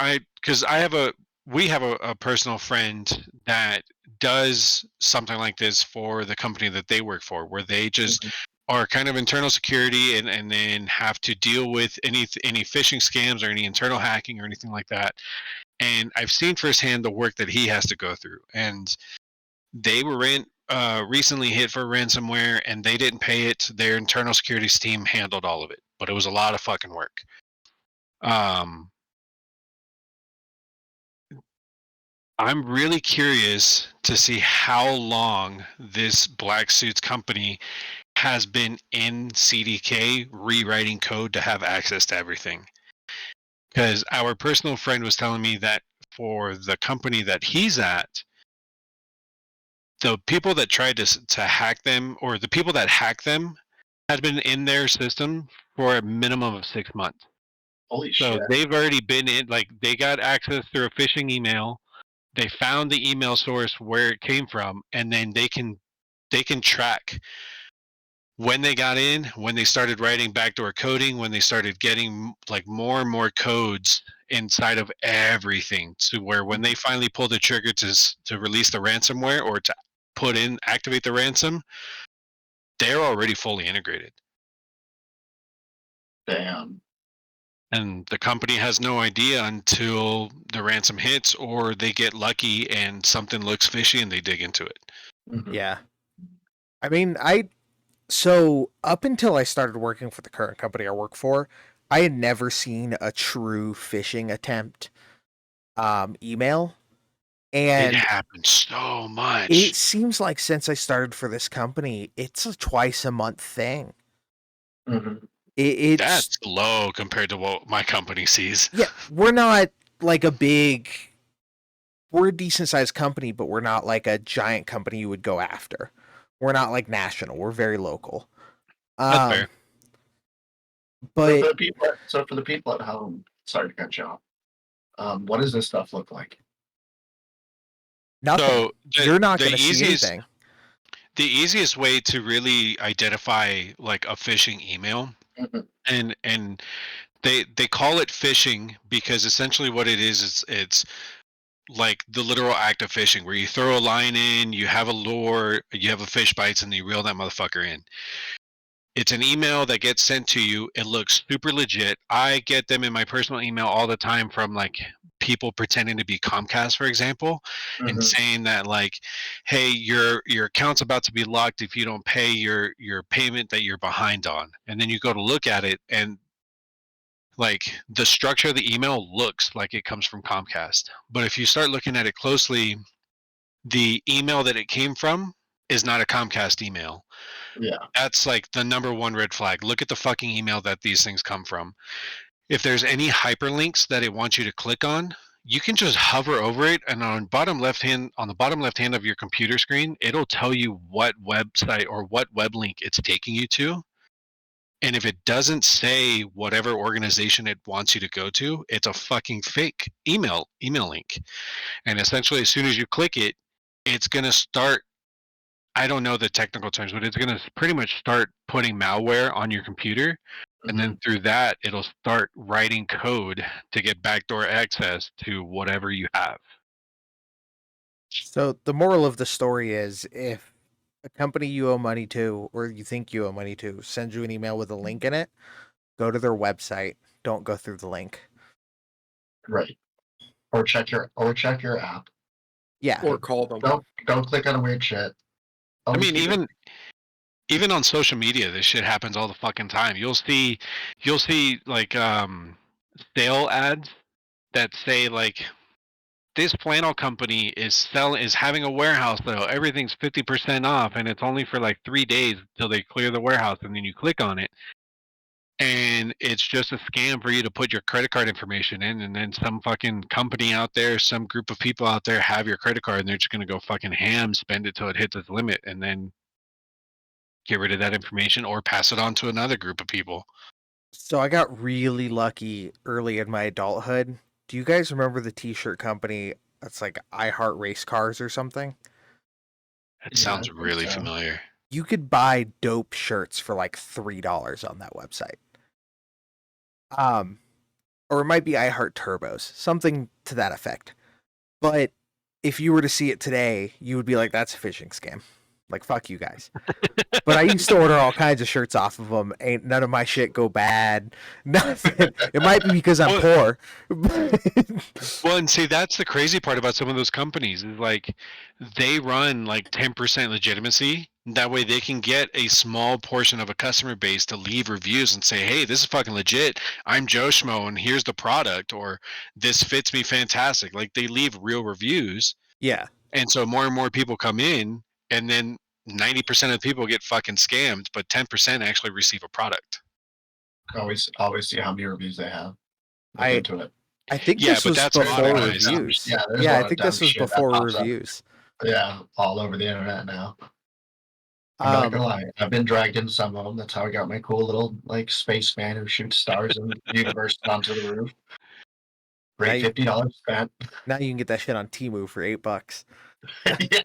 we have a personal friend that does something like this for the company that they work for, where they just are kind of internal security and then have to deal with any phishing scams or any internal hacking or anything like that. And I've seen firsthand the work that he has to go through. And they were recently hit for ransomware and they didn't pay it. Their internal security team handled all of it, but it was a lot of fucking work. I'm really curious to see how long this Black Suits company has been in CDK rewriting code to have access to everything. Because our personal friend was telling me that for the company that he's at, the people that tried to hack them, or the people that hacked them, had been in their system for a minimum of 6 months. Holy So shit. they've already been in, like, they got access through a phishing email. They found the email source where it came from, and then they can track when they got in, when they started writing backdoor coding, when they started getting like more and more codes inside of everything, to where when they finally pull the trigger to release the ransomware or to activate the ransom, they're already fully integrated. Damn. And the company has no idea until the ransom hits or they get lucky and something looks fishy and they dig into it. Mhm. Yeah. I mean, so up until I started working for the current company I work for, I had never seen a true phishing attempt email. And it happens so much. It seems like since I started for this company, it's a twice a month thing. Mhm. That's low compared to what my company sees. Yeah, we're not like we're a decent sized company, but we're not like a giant company you would go after. We're not like national. We're very local. That's fair. But so for the people at home, sorry to cut you off. What does this stuff look like? Nothing. So you're not going to see anything. The easiest way to really identify like a phishing email, and they call it phishing because essentially what it is it's like the literal act of phishing, where you throw a line in, you have a lure, you have a fish bites, and you reel that motherfucker in. It's an email that gets sent to you. It looks super legit. I get them in my personal email all the time from like people pretending to be Comcast, for example, and saying that like, hey, your account's about to be locked if you don't pay your payment that you're behind on. And then you go to look at it, and like the structure of the email looks like it comes from Comcast. But if you start looking at it closely, the email that it came from is not a Comcast email. Yeah. That's like the number one red flag. Look at the fucking email that these things come from. If there's any hyperlinks that it wants you to click on, you can just hover over it, and on the bottom left hand of your computer screen, it'll tell you what website or what web link it's taking you to. And if it doesn't say whatever organization it wants you to go to, it's a fucking fake email link. And essentially, as soon as you click it, it's going to start, I don't know the technical terms, but it's going to pretty much start putting malware on your computer. And then through that, it'll start writing code to get backdoor access to whatever you have. So the moral of the story is, if a company you owe money to, or you think you owe money to, sends you an email with a link in it, go to their website. Don't go through the link. Right. Or check your app. Yeah. Or call them. Don't click on weird shit. I mean, even on social media, this shit happens all the fucking time. You'll see like sale ads that say like, this flannel company is having a warehouse sale. Everything's 50% off, and it's only for like 3 days till they clear the warehouse. And then you click on it, and it's just a scam for you to put your credit card information in, and then some fucking company out there, some group of people out there have your credit card, and they're just gonna go fucking ham, spend it till it hits its limit, and then get rid of that information or pass it on to another group of people. So I got really lucky early in my adulthood. Do you guys remember the t-shirt company that's like I Heart Race Cars or something? It sounds really familiar. You could buy dope shirts for like $3 on that website. Or it might be I Heart Turbos, something to that effect. But if you were to see it today, you would be like, that's a phishing scam. Like, fuck you guys. But I used to order all kinds of shirts off of them. Ain't none of my shit go bad. Nothing. It might be because I'm poor. Well, and see, that's the crazy part about some of those companies is like they run like 10% legitimacy. That way they can get a small portion of a customer base to leave reviews and say, hey, this is fucking legit. I'm Joe Schmo and here's the product, or this fits me fantastic. Like they leave real reviews. Yeah. And so more and more people come in, and then 90% of the people get fucking scammed, but 10% actually receive a product. Always see how many reviews they have. I think Yeah, this but was that's before modernized. reviews. Yeah, I think this was before reviews. Yeah, all over the internet now. I'm not gonna lie, I've been dragged into some of them. That's how I got my cool little like spaceman who shoots stars in the universe onto the roof. Great $50 spent. Now you can get that shit on Temu for $8. Yeah.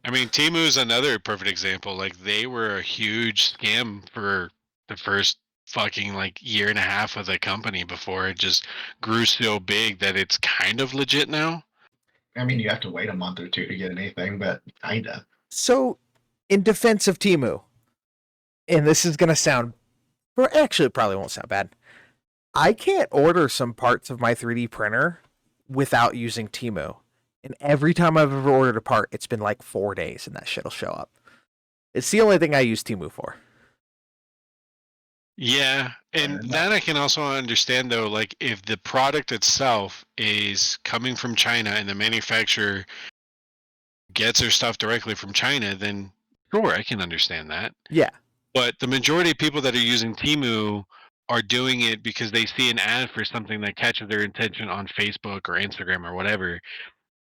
I mean, Temu is another perfect example. Like they were a huge scam for the first fucking like year and a half of the company before it just grew so big that it's kind of legit now. I mean, you have to wait a month or two to get anything, but kinda. So, in defense of Temu, and this is gonna sound, or actually it probably won't sound bad. I can't order some parts of my 3D printer without using Temu. And every time I've ever ordered a part, it's been like 4 days and that shit'll show up. It's the only thing I use Temu for. Yeah, and that I can also understand though, like if the product itself is coming from China and the manufacturer gets their stuff directly from China, then sure, I can understand that. Yeah. But the majority of people that are using Temu are doing it because they see an ad for something that catches their attention on Facebook or Instagram or whatever.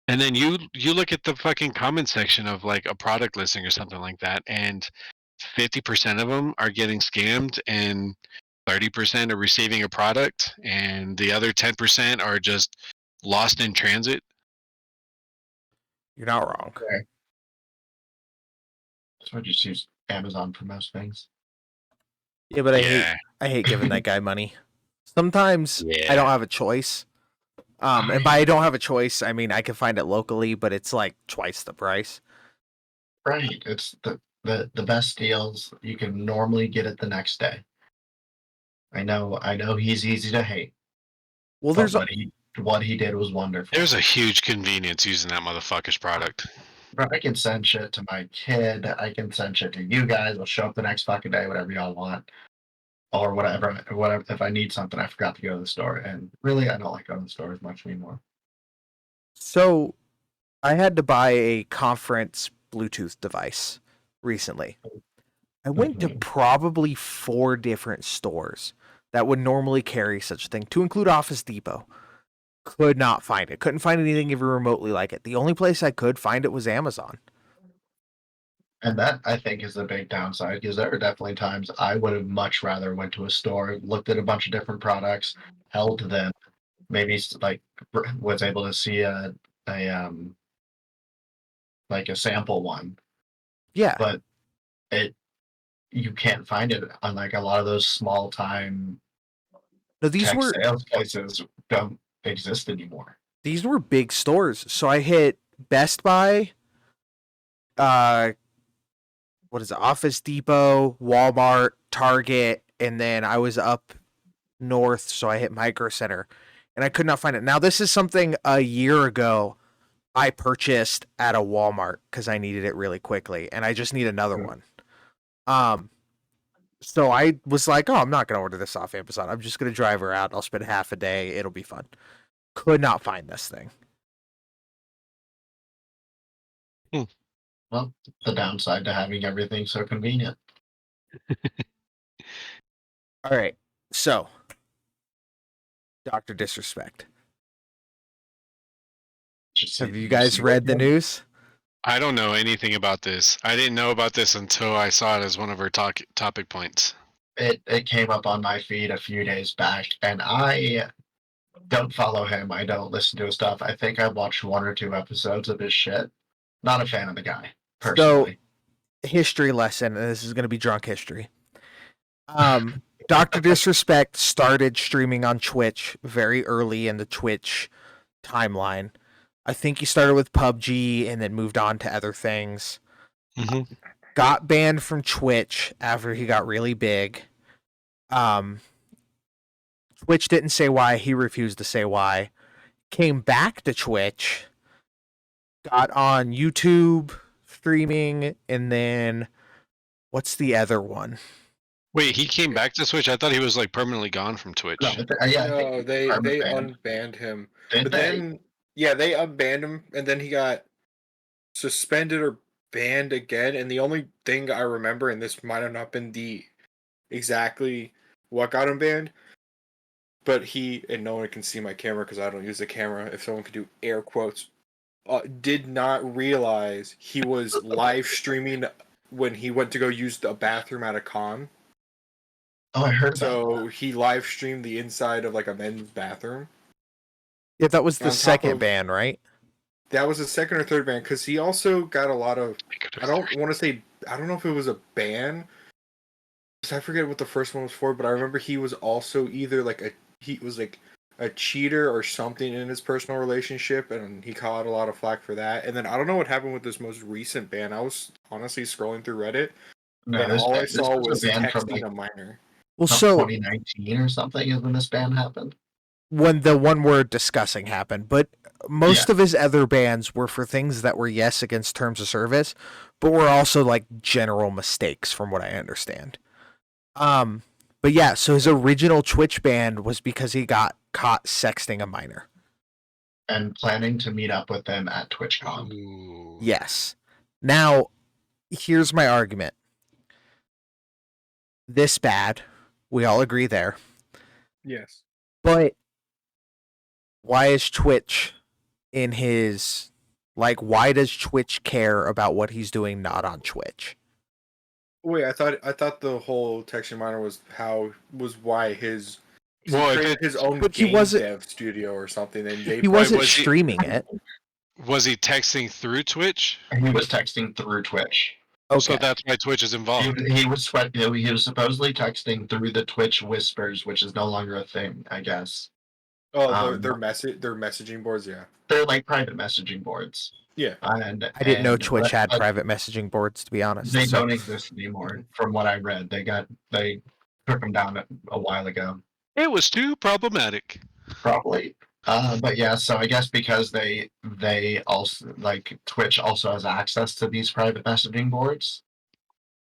And then you look at the fucking comment section of like a product listing or something like that, and 50% of them are getting scammed and 30% are receiving a product, and the other 10% are just lost in transit. You're not wrong. Okay. So I just use Amazon for most things. Yeah, but I hate giving that guy money. Sometimes I don't have a choice. And by I don't have a choice, I mean I can find it locally, but it's like twice the price. Right. It's the best deals. You can normally get it the next day. I know he's easy to hate. Well, there's what he did was wonderful. There's a huge convenience using that motherfucker's product. Bro, I can send shit to my kid. I can send shit to you guys. I'll show up the next fucking day, whatever y'all want. Or whatever. If I need something, I forgot to go to the store. And really, I don't like going to the store as much anymore. So, I had to buy a conference Bluetooth device recently. I went to probably 4 different stores that would normally carry such a thing, to include Office Depot. Could not find it. Couldn't find anything even remotely like it. The only place I could find it was Amazon. And that, I think, is the big downside, because there are definitely times I would have much rather went to a store, looked at a bunch of different products, held to them, maybe like was able to see a sample one. Yeah. But you can't find it on like a lot of those small time sales places don't exist anymore. These were big stores. So I hit Best Buy, Office Depot, Walmart, Target, and then I was up north, so I hit Micro Center, and I could not find it. Now, this is something a year ago I purchased at a Walmart because I needed it really quickly, and I just need another one. So I was like, oh, I'm not going to order this off Amazon. I'm just going to drive her out. I'll spend half a day. It'll be fun. Could not find this thing. Well, the downside to having everything so convenient. All right. So, Dr. Disrespect. Have you guys read the news? I don't know anything about this. I didn't know about this until I saw it as one of our topic points. It came up on my feed a few days back, and I don't follow him. I don't listen to his stuff. I think I watched 1 or 2 episodes of his shit. Not a fan of the guy, personally. So, history lesson, and this is going to be drunk history. Dr. Disrespect started streaming on Twitch very early in the Twitch timeline. I think he started with PUBG and then moved on to other things. got banned from Twitch after he got really big. Twitch didn't say why. He refused to say why. Came back to Twitch, got on YouTube streaming, and then what's the other one? Wait, he came back to Twitch? I thought he was like permanently gone from Twitch. No, No, they unbanned him. But then, yeah, they unbanned him, and then he got suspended or banned again. And the only thing I remember, and this might have not been exactly what got him banned, but and no one can see my camera because I don't use the camera. If someone could do air quotes, did not realize he was live streaming when he went to go use the bathroom at a con. Oh, I heard So he live streamed the inside of like a men's bathroom. Yeah, that was the second ban, right? That was the second or third ban, because he also got a lot of. I don't want to say. I don't know if it was a ban. I forget what the first one was for, but I remember he was also either he was like a cheater or something in his personal relationship, and he caught a lot of flack for that. And then I don't know what happened with this most recent ban. I was honestly scrolling through Reddit, and all I saw was texting a minor. Well, so 2019 or something is when this ban happened. When the one we're discussing happened, but most of his other bans were for things that were against terms of service, but were also like general mistakes, from what I understand. But yeah, so his original Twitch ban was because he got caught sexting a minor. And planning to meet up with them at TwitchCon. Ooh. Yes. Now, here's my argument. This bad. We all agree there. Yes. But why is Twitch in his... Like, why does Twitch care about what he's doing not on Twitch? Wait, I thought the whole texting minor was why his created his own game dev studio or something. And he wasn't streaming it. Was he texting through Twitch? He was texting through Twitch. Okay. So that's why Twitch is involved. He was supposedly texting through the Twitch whispers, which is no longer a thing, I guess. Oh, their messaging boards, yeah. They're like private messaging boards. Yeah. And I didn't know Twitch had private messaging boards, to be honest. They don't exist anymore, from what I read. They took them down a while ago. It was too problematic. Probably. But yeah, so I guess because they also, like, Twitch also has access to these private messaging boards,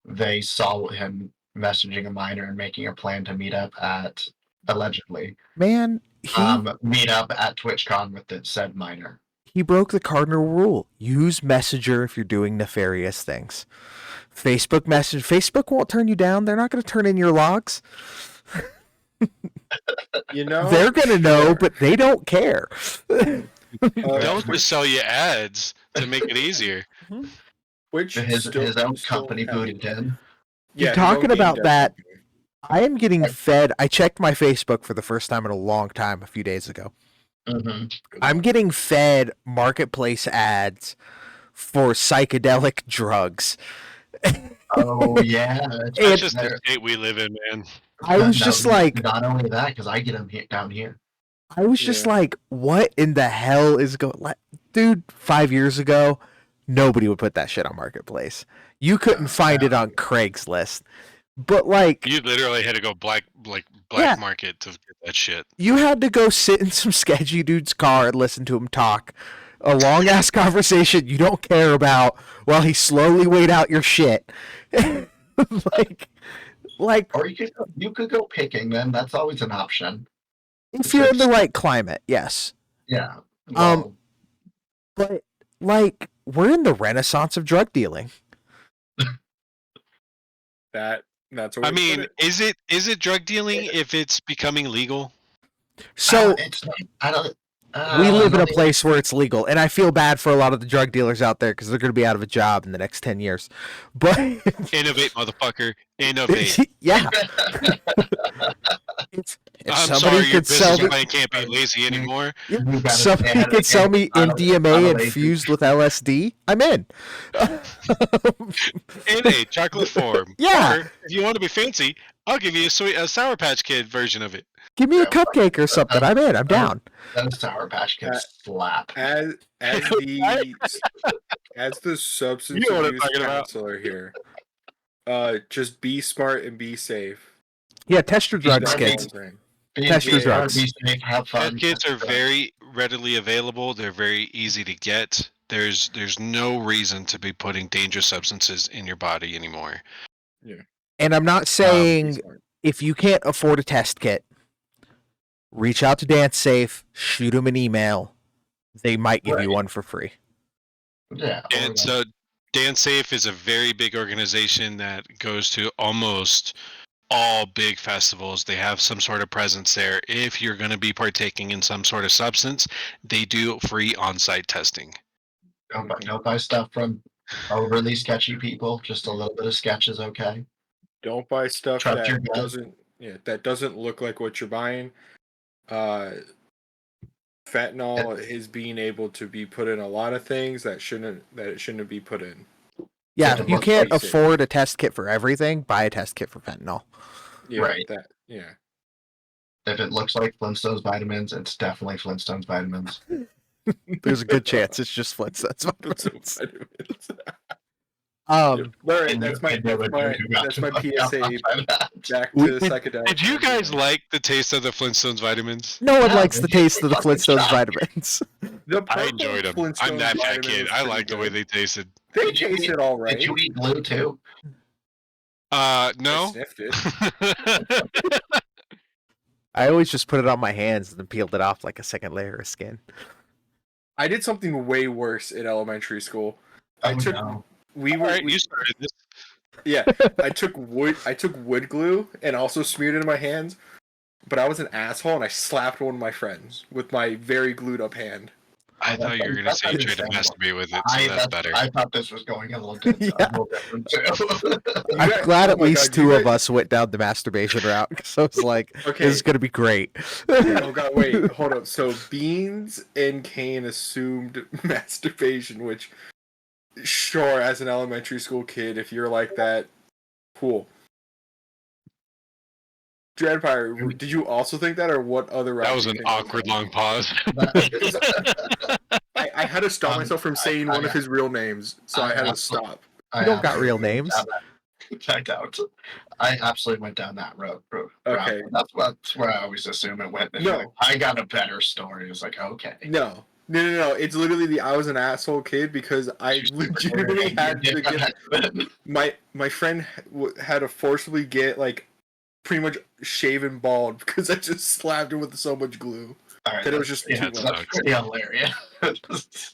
they saw him messaging a minor and making a plan to meet up at, allegedly, meet up at TwitchCon with the said minor. He broke the cardinal rule. Use Messenger if you're doing nefarious things. Facebook won't turn you down. They're not going to turn in your logs. They're going to know, but they don't care. They'll just sell you ads to make it easier. Which his own company booted him. You're talking about that. I am getting fed. I checked my Facebook for the first time in a long time a few days ago. Mm-hmm. I'm getting fed marketplace ads for psychedelic drugs. Oh yeah, that's just the state we live in, man. I was just like, not only that, because I get them down here. I was just like, what in the hell is going? Dude, 5 years ago, nobody would put that shit on marketplace. You couldn't find it on Craigslist. But like, you literally had to go black market to get that shit. You had to go sit in some sketchy dude's car and listen to him talk a long ass conversation you don't care about while he slowly weighed out your shit. like, or you could go picking. Then that's always an option if you're in the right climate. Yes. Yeah. Well, but like, we're in the renaissance of drug dealing. That's what is it drug dealing if it's becoming legal? So we live in a place where it's legal, and I feel bad for a lot of the drug dealers out there because they're going to be out of a job in the next 10 years. But innovate, motherfucker, innovate. Yeah. If I'm somebody sorry, your could sell business me, plan can't be lazy anymore. somebody could sell me MDMA infused with LSD, I'm in. In a chocolate form. Yeah. Or if you want to be fancy, I'll give you a Sour Patch Kid version of it. Give me a cupcake or something. I'm in. I'm down. Those Sour Patch Kids slap. As the substance You know what I'm abuse talking about. counselor here, just be smart and be safe. Yeah, test your drugs, That's all kids. I'm saying. Test your drugs. Be safe, have fun. Test kits are very readily available. They're very easy to get. There's no reason to be putting dangerous substances in your body anymore. And I'm not saying Be smart. if you can't afford a test kit, reach out to Dance Safe, shoot them an email. They might give you one for free. Yeah. And so Dan Safe is a very big organization that goes to almost all big festivals. They have some sort of presence there. If you're going to be partaking in some sort of substance, they do free on-site testing. Don't buy stuff from overly sketchy people. Just a little bit of sketch is okay. Don't buy stuff Trust your that gut. doesn't look like what you're buying. Fentanyl is being able to be put in a lot of things that it shouldn't be put in. Yeah, Yeah, if you most can't basic. afford a test kit for everything, buy a test kit for fentanyl. Yeah, Right. If it looks like Flintstones vitamins, it's definitely Flintstones vitamins. There's a good chance it's just Flintstones vitamins. vitamins. Um, All right, that's my PSA back to psychedelics. Did you guys like the taste of the Flintstones vitamins? no one No, likes the they taste of the fucking Flintstones suck. vitamins. I enjoyed them. I'm that fat kid. I like the way they tasted. They Did you tasted all right. Did you eat glue too? No. I sniffed it. I always just put it on my hands and then peeled it off like a second layer of skin. I did something way worse in elementary school. You started this. Yeah, I took wood glue and also smeared it in my hands, but I was an asshole and I slapped one of my friends with my very glued up hand. I thought you were going to say you tried to masturbate with it, so that's better. I thought this was going a little different. Yeah. I'm glad at least two of us went down the masturbation route. So it's like, Okay. this is going to be great. Oh god, wait, hold up. So Beans and Kain assumed masturbation, which, sure, as an elementary school kid, if you're like that, cool. DreadPirate, did you also think that, or what other route? That was an awkward long pause. I had to stop myself from saying one of his real names, so I had to stop. You don't got real names. Checked out. I absolutely went down that road. Okay. That's where I always assume it went. No. Like, I got a better story. It was like, okay. No. It's literally I was an asshole kid because I legitimately had to get my friend had to forcibly get like pretty much shaven bald because I just slapped him with so much glue. Right, that it was just too much. That's pretty hilarious. I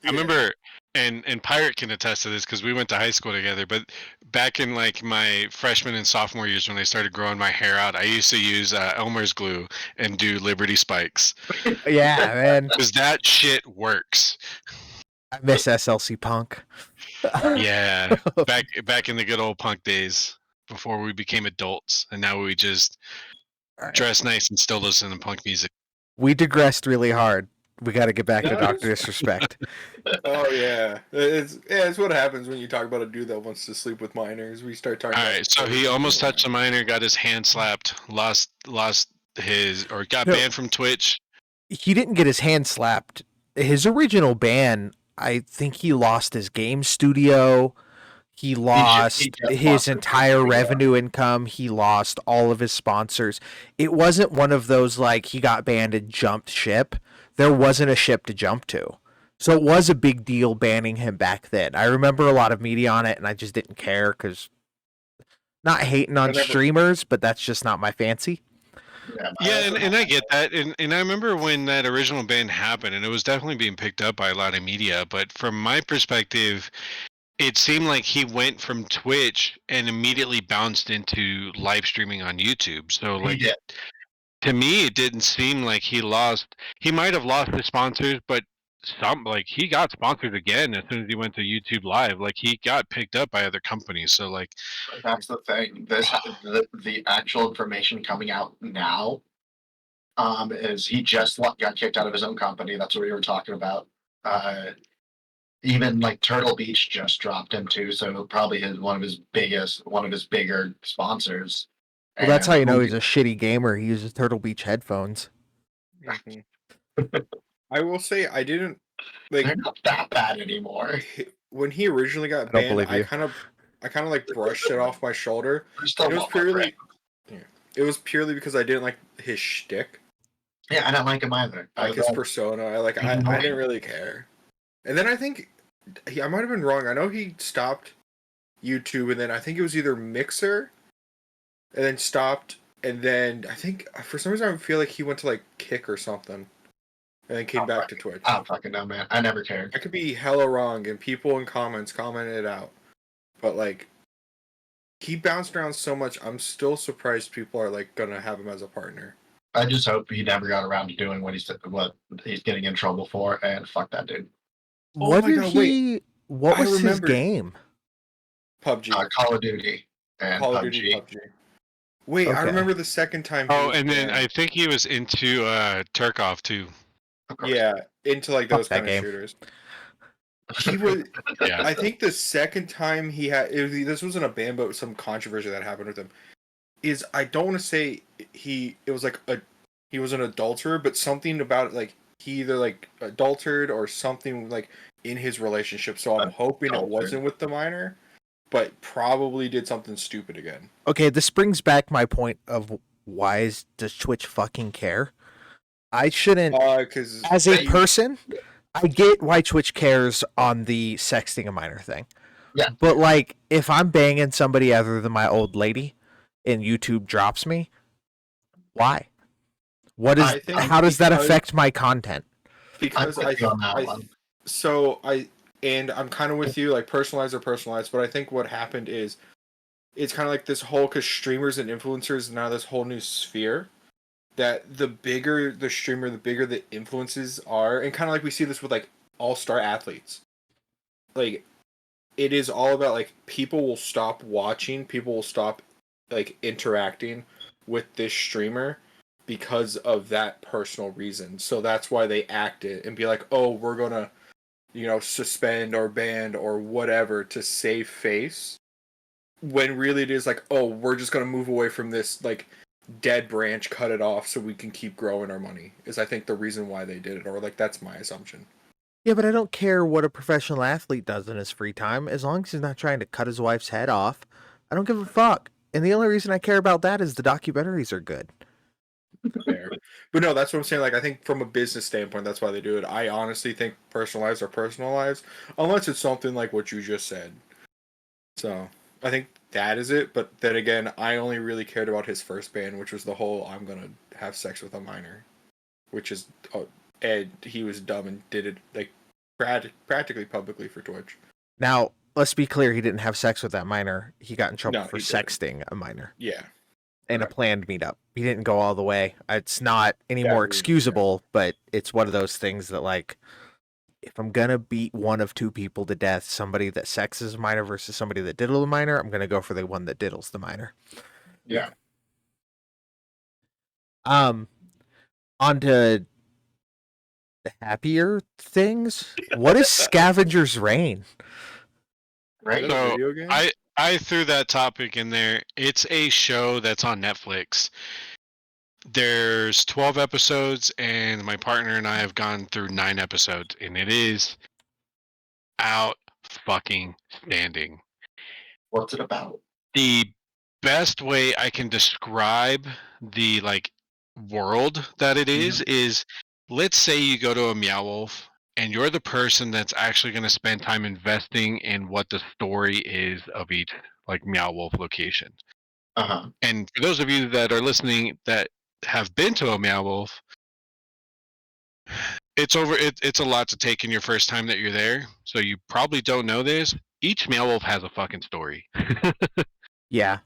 remember, and Pirate can attest to this because we went to high school together, but back in like my freshman and sophomore years when I started growing my hair out, I used to use Elmer's glue and do Liberty Spikes. Yeah, man. Because that shit works. I miss SLC Punk. Yeah, back in the good old punk days before we became adults, and now we just dress nice and still listen to punk music. We digressed really hard. We got to get back to Dr. Disrespect. Oh yeah, it's what happens when you talk about a dude that wants to sleep with minors. We start talking. All right, so he almost touched a minor, got his hand slapped, lost got banned from Twitch. He didn't get his hand slapped. His original ban, I think he lost his game studio. He lost his entire revenue income. He lost all of his sponsors. It wasn't one of those like he got banned and jumped ship. There wasn't a ship to jump to. So it was a big deal banning him back then. I remember a lot of media on it, and I just didn't care because not hating on streamers, but that's just not my fancy. Yeah, and I get that. And I remember when that original ban happened, and it was definitely being picked up by a lot of media. But from my perspective, it seemed like he went from Twitch and immediately bounced into live streaming on YouTube. So like, to me, it didn't seem like he might have lost his sponsors, but he got sponsored again as soon as he went to YouTube Live. Like he got picked up by other companies. So like, that's the thing. The actual information coming out now is he just got kicked out of his own company. That's what we were talking about. Even like Turtle Beach just dropped him too, so probably one of his bigger sponsors. Well, that's how you know he's a shitty gamer. He uses Turtle Beach headphones. I will say I didn't like. They're not that bad anymore. When he originally got banned, I kind of like brushed it off my shoulder. It was purely because I didn't like his shtick. Yeah, I don't like him either. Like his persona. I didn't really care. And then I think I might have been wrong. I know he stopped YouTube, and then I think it was either Mixer, and then stopped, and then I think for some reason I feel like he went to like Kick or something, and then came back to Twitch. I don't fucking know, man. I never cared. I could be hella wrong, and people in comments commented it out, but like he bounced around so much. I'm still surprised people are like gonna have him as a partner. I just hope he never got around to doing what he's getting in trouble for, and fuck that dude. What was his game? PUBG. Call of Duty and Call of PUBG. Duty, PUBG. Wait, okay. I remember the second time. Then I think he was into Tarkov too. Yeah, into like those kind of shooters. He was. Yeah. I think the second time this wasn't a ban, but some controversy that happened with him. I don't want to say he was an adulterer, but something about it, like he either like adulterated or something like in his relationship. So I'm hoping it wasn't with the minor, but probably did something stupid again. Okay, this brings back my point of does Twitch fucking care? I shouldn't. As a person, I get why Twitch cares on the sexting a minor thing. Yeah. But like, if I'm banging somebody other than my old lady, and YouTube drops me, why? How does that affect my content? Because I'm kind of with you, like personalized, but I think what happened is it's kind of like this whole, because streamers and influencers now this whole new sphere that the bigger the streamer, the bigger the influences are, and kind of like we see this with like all-star athletes. Like it is all about like people will stop watching, people will stop like interacting with this streamer because of that personal reason. So that's why they act it and be like, oh, we're gonna, suspend or ban or whatever to save face. When really it is like, oh, we're just gonna move away from this like dead branch, cut it off so we can keep growing our money. Is I think the reason why they did it, or like that's my assumption. Yeah, but I don't care what a professional athlete does in his free time as long as he's not trying to cut his wife's head off. I don't give a fuck. And the only reason I care about that is the documentaries are good. Fair. But no, that's what I'm saying. Like, I think from a business standpoint, that's why they do it. I honestly think personal lives are personal lives, unless it's something like what you just said. So, I think that is it. But then again, I only really cared about his first ban, which was the whole I'm going to have sex with a minor. Which is, and he was dumb and did it, like, practically publicly for Twitch. Now, let's be clear, he didn't have sex with that minor. He got in trouble for sexting a minor. Yeah. And a planned meetup. He didn't go all the way. It's not any more excusable, but it's one of those things that, like, if I'm going to beat one of two people to death, somebody that sexes a minor versus somebody that diddles a minor, I'm going to go for the one that diddles the minor. Yeah. On to the happier things. What is Scavenger's Reign? Right. So I threw that topic in there. It's a show that's on Netflix. There's 12 episodes, and my partner and I have gone through 9 episodes, and it is out fucking standing. What's it about? The best way I can describe the world that it is let's say you go to a Meow Wolf and you're the person that's actually going to spend time investing in what the story is of each Meow Wolf location. And for those of you that are listening that have been to a Meow Wolf, it's a lot to take in your first time that you're there. So you probably don't know this. Each Meow Wolf has a fucking story. Yeah.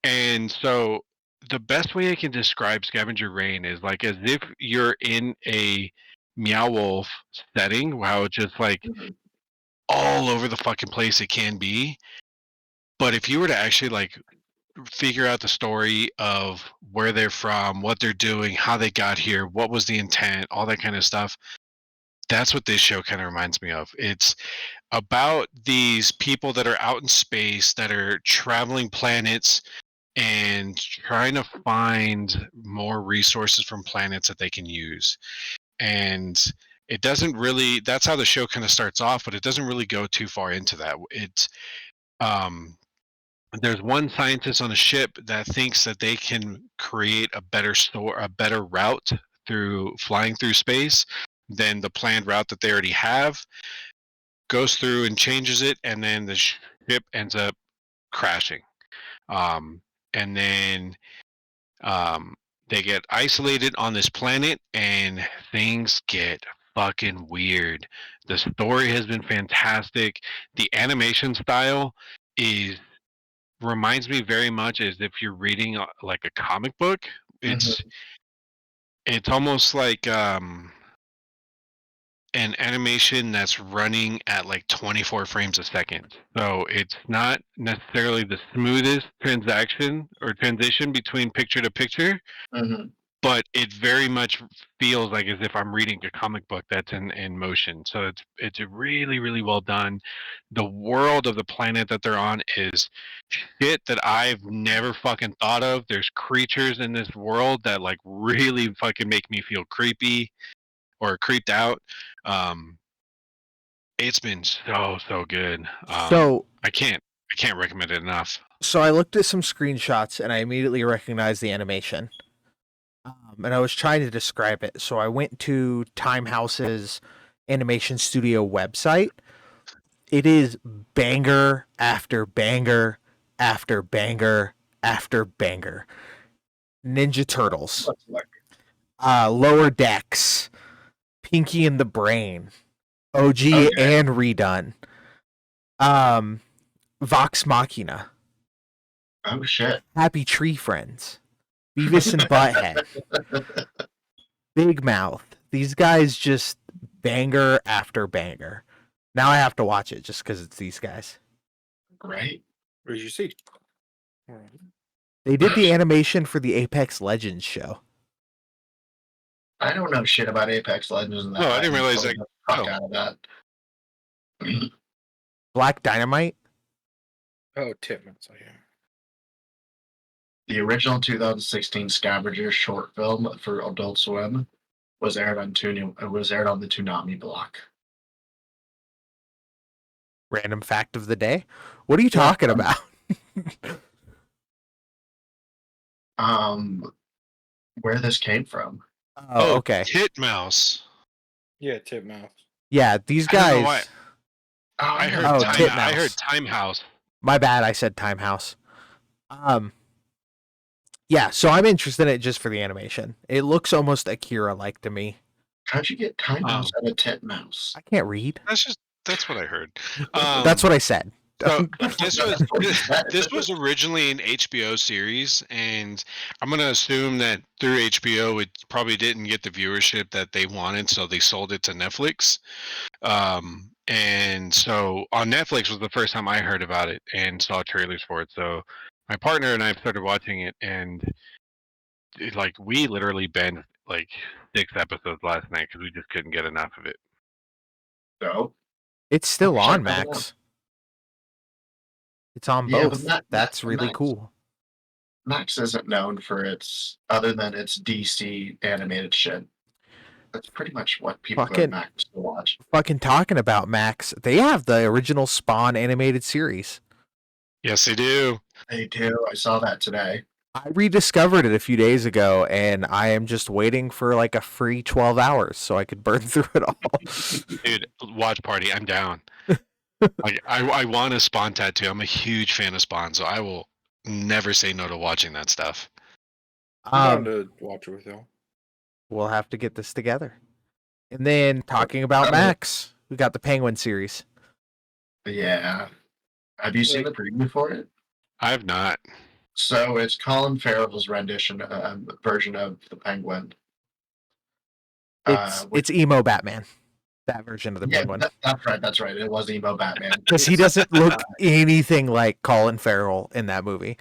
And so the best way I can describe Scavenger Reign is as if you're in a Meow Wolf setting, how it's just all over the fucking place it can be. But if you were to actually figure out the story of where they're from, what they're doing, how they got here, what was the intent, all that kind of stuff. That's what this show kind of reminds me of. It's about these people that are out in space that are traveling planets and trying to find more resources from planets that they can use. And it doesn't really, that's how the show kind of starts off, but it doesn't really go too far into that. It's there's one scientist on a ship that thinks that they can create a better route through flying through space than the planned route that they already have. Goes through and changes it, and then the ship ends up crashing. And then they get isolated on this planet, and things get fucking weird. The story has been fantastic. The animation style reminds me very much as if you're reading like a comic book. It's almost like an animation that's running at like 24 frames a second. So it's not necessarily the smoothest transition between picture to picture, but it very much feels like as if I'm reading a comic book that's in motion. So it's really, really well done. The world of the planet that they're on is shit that I've never fucking thought of. There's creatures in this world that like really fucking make me feel creepy or creeped out. It's been so good. So I can't recommend it enough. So I looked at some screenshots and I immediately recognized the animation. And I was trying to describe it. So I went to Timehouse's animation studio website. It is banger after banger after banger after banger. Ninja Turtles, Lower Decks, Pinky and the Brain, OG and redone, Vox Machina. Oh shit! Happy Tree Friends, Beavis and Butthead, Big Mouth. These guys just banger after banger. Now I have to watch it just because it's these guys. Great. What did you see? They did the animation for the Apex Legends show. I don't know shit about Apex Legends. No, I didn't realize that. Fuck out of that. Black Dynamite. Oh, Titmans. Oh, yeah. The original 2016 Scavenger short film for Adult Swim was aired on the Toonami block. Random fact of the day. What are you talking about? Where this came from? Oh, okay. Titmouse. Yeah, Titmouse. Yeah, these guys. I heard Timehouse. My bad, I said Timehouse. Yeah, so I'm interested in it just for the animation. It looks almost Akira-like to me. How'd you get Timehouse out of Titmouse? I can't read. That's what I heard. That's what I said. So this was originally an HBO series, and I'm going to assume that through HBO it probably didn't get the viewership that they wanted, so they sold it to Netflix. And so on Netflix was the first time I heard about it and saw trailers for it. So my partner and I started watching it, and we literally binged 6 episodes last night because we just couldn't get enough of it. So it's still on Max. It's on both. That's really Max, cool. Max isn't known for other than its DC animated shit. That's pretty much what people go to Max to watch. Fucking talking about Max, they have the original Spawn animated series. Yes, they do. They do. I saw that today. I rediscovered it a few days ago, and I am just waiting for a free 12 hours so I could burn through it all. Dude, watch party. I'm down. I want a Spawn tattoo. I'm a huge fan of Spawn, so I will never say no to watching that stuff. I'm down to watch it with y'all. We'll have to get this together. And then talking about Max, we got the Penguin series. Yeah. Have you seen the preview for it? I have not. So it's Colin Farrell's rendition version of the Penguin. It's emo Batman. That version of the Penguin. That's right. It was emo Batman. Because he doesn't look anything like Colin Farrell in that movie.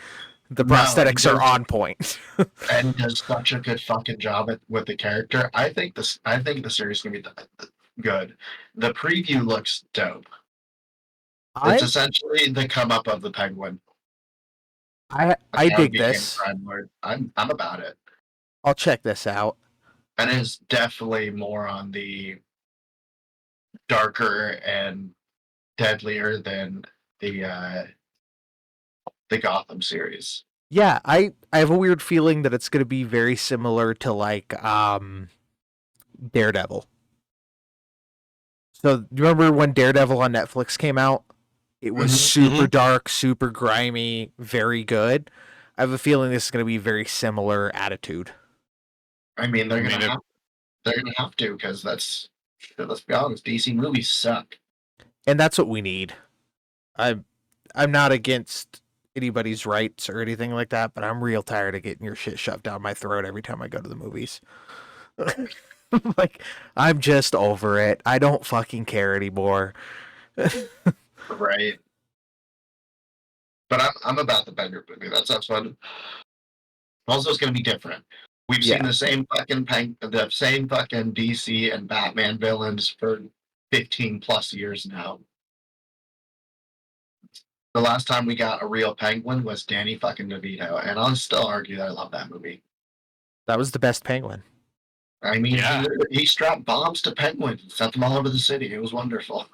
The prosthetics are on point. And does such a good fucking job with the character. I think the series is gonna be good. The preview looks dope. It's essentially the come up of the Penguin. I dig this. Crime Lord. I'm about it. I'll check this out. And it's definitely more on the darker and deadlier than the Gotham series. Yeah, I have a weird feeling that it's going to be very similar to like Daredevil. So, do you remember when Daredevil on Netflix came out? It was super dark, super grimy, very good. I have a feeling this is going to be a very similar attitude. I mean, they're gonna have to, because let's be honest, DC movies suck, and that's what we need. I'm not against anybody's rights or anything like that, but I'm real tired of getting your shit shoved down my throat every time I go to the movies. Like, I'm just over it. I don't fucking care anymore. Right. But I'm about the Penguin movie. That's fun. Also, it's gonna be different. We've seen the same fucking DC and Batman villains for 15 plus years now. The last time we got a real Penguin was Danny fucking DeVito, and I'll still argue that I love that movie. That was the best Penguin. I mean, he strapped bombs to penguins and sent them all over the city. It was wonderful.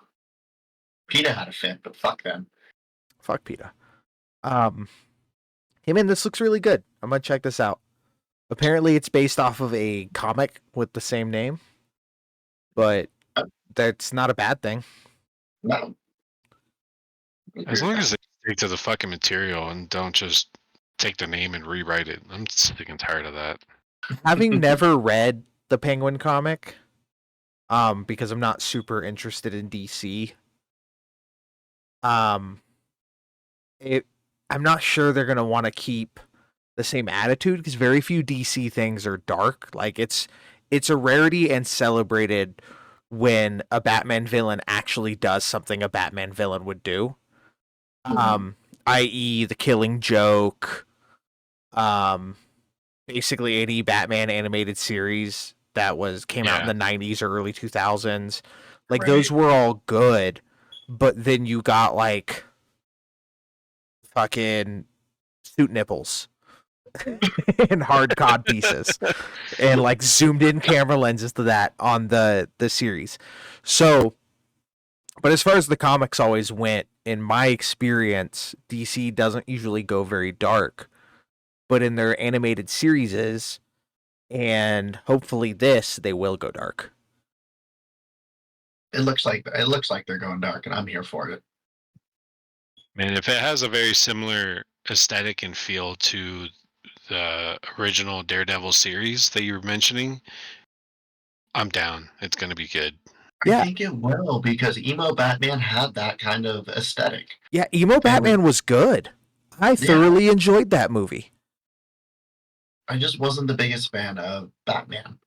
PETA had a fit, but fuck them. Fuck PETA. Hey man, this looks really good. I'm gonna check this out. Apparently it's based off of a comic with the same name, but that's not a bad thing. No. As long as they stick to the fucking material and don't just take the name and rewrite it. I'm sick and tired of that. Having never read the Penguin comic, because I'm not super interested in DC, I'm not sure they're gonna want to keep the same attitude, because very few DC things are dark. Like, it's a rarity and celebrated when a Batman villain actually does something a Batman villain would do. I.e. the Killing Joke, basically any Batman animated series that came out in the 90s or early 2000s. Like, those were all good, but then you got like fucking suit nipples and hard cod pieces and like zoomed in camera lenses to that on the series. So, but as far as the comics always went, in my experience, DC doesn't usually go very dark, but in their animated series and hopefully this, they will go dark. It looks like they're going dark, and I'm here for it. Man, if it has a very similar aesthetic and feel to the original Daredevil series that you were mentioning, I'm down. It's going to be good. Yeah. I think it will, because emo Batman had that kind of aesthetic. Yeah, emo Batman was good. I thoroughly enjoyed that movie. I just wasn't the biggest fan of Batman.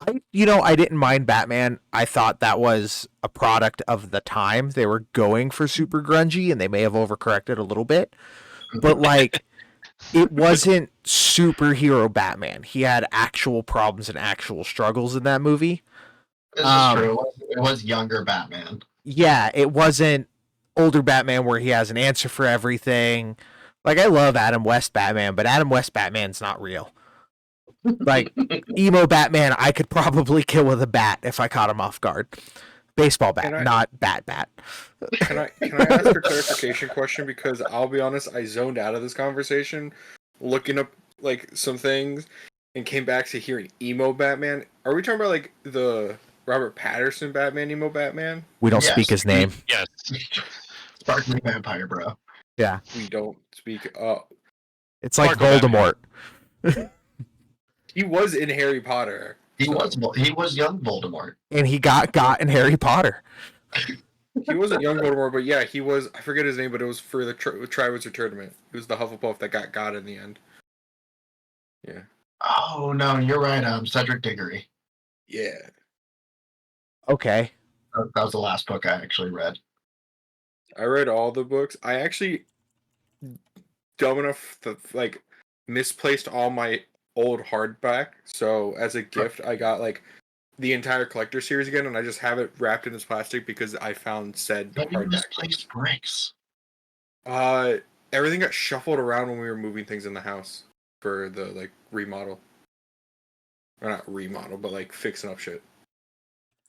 I didn't mind Batman. I thought that was a product of the time. They were going for super grungy, and they may have overcorrected a little bit. But, like, it wasn't superhero Batman. He had actual problems and actual struggles in that movie. This is true. It was younger Batman. Yeah, it wasn't older Batman where he has an answer for everything. Like, I love Adam West Batman, but Adam West Batman's not real. Like, emo Batman, I could probably kill with a bat if I caught him off guard. Baseball bat, not bat. Can I ask a clarification question? Because I'll be honest, I zoned out of this conversation, looking up like some things, and came back to hearing emo Batman. Are we talking about like the Robert Pattinson Batman, emo Batman? We don't speak his name. Yes. Sparkling vampire, bro. Yeah. We don't speak up. It's like Voldemort. He was in Harry Potter. He was young Voldemort. And he got in Harry Potter. He wasn't young Voldemort, but yeah, he was. I forget his name, but it was for the Triwizard Tournament. It was the Hufflepuff that got in the end. Yeah. Oh no, you're right. Cedric Diggory. Yeah. Okay. That was the last book I actually read. I read all the books. I actually dumb enough to like misplaced all my old hardback. So as a gift, I got like the entire collector series again, and I just have it wrapped in this plastic because I found said Maybe you hardback. misplaced bricks. Everything got shuffled around when we were moving things in the house for the like remodel. Or not remodel, but like fixing up shit.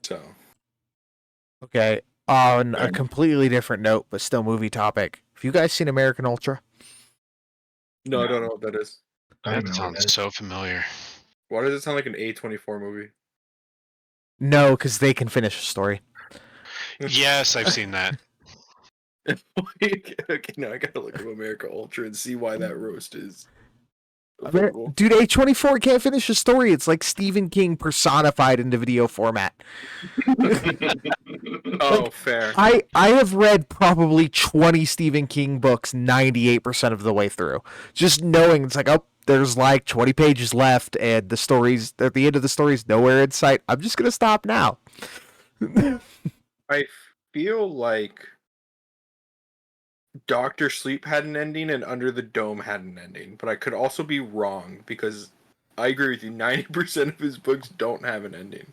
So. Okay. On a completely different note, but still movie topic. Have you guys seen American Ultra? No, I No. don't know what that is. That sounds so familiar. Why does it sound like an A24 movie? No, because they can finish a story. Yes, I've seen that. Okay, now I gotta look up America Ultra and see why that roast is. Dude, A24 can't finish a story. It's like Stephen King personified into video format. Oh, fair. I have read probably 20 Stephen King books 98% of the way through. Just knowing it's like, oh, there's like 20 pages left and the story's at the end of the story's nowhere in sight. I'm just going to stop now. I feel like Doctor Sleep had an ending and Under the Dome had an ending, but I could also be wrong because I agree with you. 90% of his books don't have an ending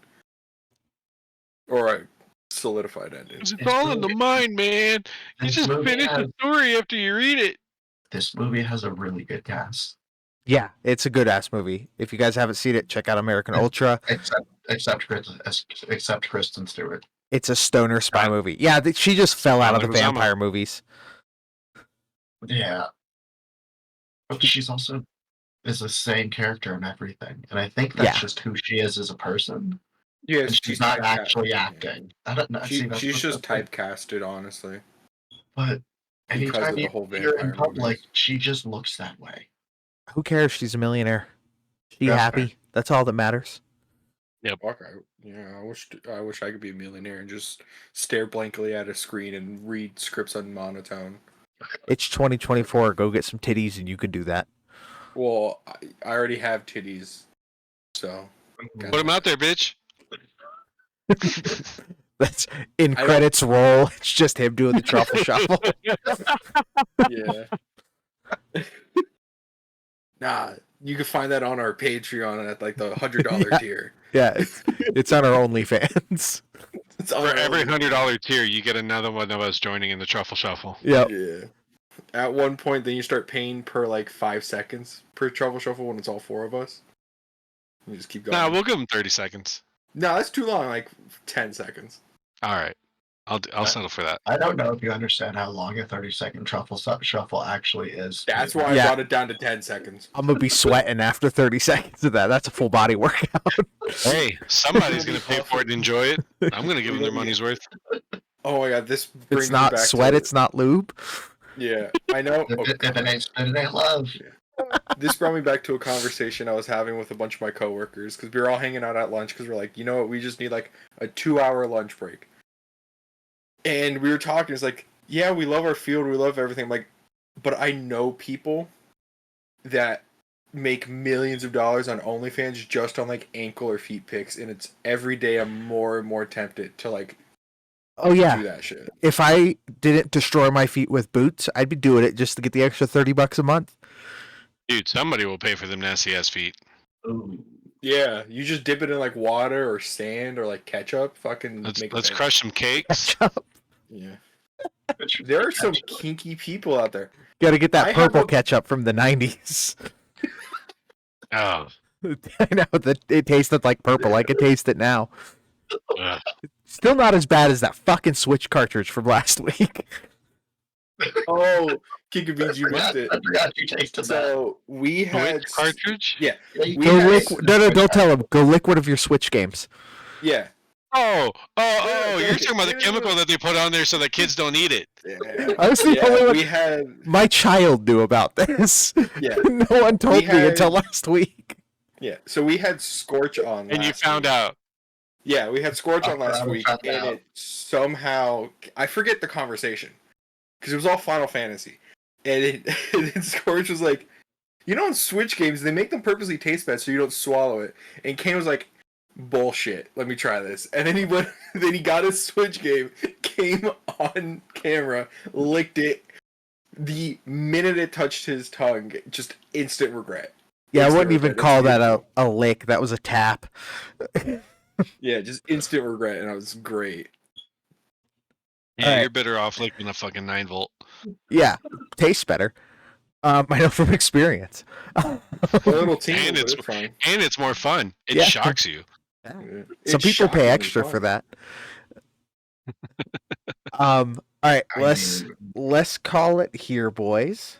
or a solidified ending. It's all in the mind, man. You just finish the story after you read it. This movie has a really good cast. Yeah, it's a good ass movie. If you guys haven't seen it, check out American Ultra. Except Kristen Stewart. It's a stoner spy movie. Yeah, she just fell out of the Leguizamo. vampire movies. Yeah. But she's also is the same character in everything. And I think that's just who she is as a person. Yeah, and she's not actually acting. I don't know. She's just typecasted, honestly. But anytime the you whole see her in vampire public, movies. she just looks that way. Who cares? She's a millionaire. She That's happy. fair. That's all that matters. Fuck, I wish I could be a millionaire and just stare blankly at a screen and read scripts on monotone. It's 2024. Go get some titties and you can do that. Well, I already have titties, so Put them out there, bitch. That's in credits roll. It's just him doing the truffle shuffle. Yeah. Nah, you can find that on our Patreon at like the $100 tier. Yeah, it's on our OnlyFans. It's For every $100 tier, you get another one of us joining in the truffle shuffle. Yep. Yeah. At one point, then you start paying per like 5 seconds per truffle shuffle when it's all 4 of us. You just keep going. Nah, we'll give them 30 seconds. No, that's too long. Like 10 seconds. All right, I'll settle for that. I don't know if you understand how long a 30-second truffle shuffle actually is. That's why I brought it down to 10 seconds. I'm gonna be sweating after 30 seconds of that. That's a full body workout. Hey, somebody's gonna pay for it and enjoy it. I'm gonna give them their money's worth. Oh my god, this brings It's me not back sweat. to... It's not lube. Yeah, I know. If it ain't spit, it ain't love. This brought me back to a conversation I was having with a bunch of my coworkers because we were all hanging out at lunch because we're like, you know what, we just need like a 2-hour lunch break. And we were talking, it's like, yeah, we love our field, we love everything. I'm like, but I know people that make millions of dollars on OnlyFans just on like ankle or feet pics, and it's every day I'm more and more tempted to like Oh yeah. do that shit. If I didn't destroy my feet with boots, I'd be doing it just to get the extra $30 a month. Dude, somebody will pay for them nasty ass feet. Ooh. Yeah, you just dip it in like water or sand or like ketchup. Fucking Let's crush some cakes. Yeah. There are some kinky people out there. Got to get that I purple have a- ketchup from the 90s. Oh, I know that it tasted like purple. I can taste it now. ugh. Still not as bad as that fucking Switch cartridge from last week. Oh, KickenBeans, you missed it. I forgot you tasted that. So we had Which cartridge? Yeah, we Go had- lick. No, don't tell him. Go lick one of your Switch games. yeah. Oh, you're talking about the chemical that they put on there so that kids don't eat it. Yeah. I was the only one. We had My child knew about this. Yeah. No one told We me had- until last week. So we had Scorch on. And you last found week. out. Yeah, we had Scorch on I last found week, out. and it somehow I forget the conversation because it was all Final Fantasy, and and Scorch was like, you know, in Switch games they make them purposely taste bad so you don't swallow it, and Kain was like, bullshit, let me try this, and then he went, then he got his Switch game, came on camera, licked it, the minute it touched his tongue, just instant regret. Yeah, I Instant wouldn't even regret. call It's that beautiful. a lick. That was a tap. Yeah, just instant regret, and it was great. Yeah, Alright. you're better off licking a fucking 9-volt. Yeah, tastes better. I know from experience. A little tingle, And but it's it's fine. and it's more fun. It Yeah. shocks you. Yeah. Some It's people pay shockingly extra fun. for that. All right, let's call it here, boys.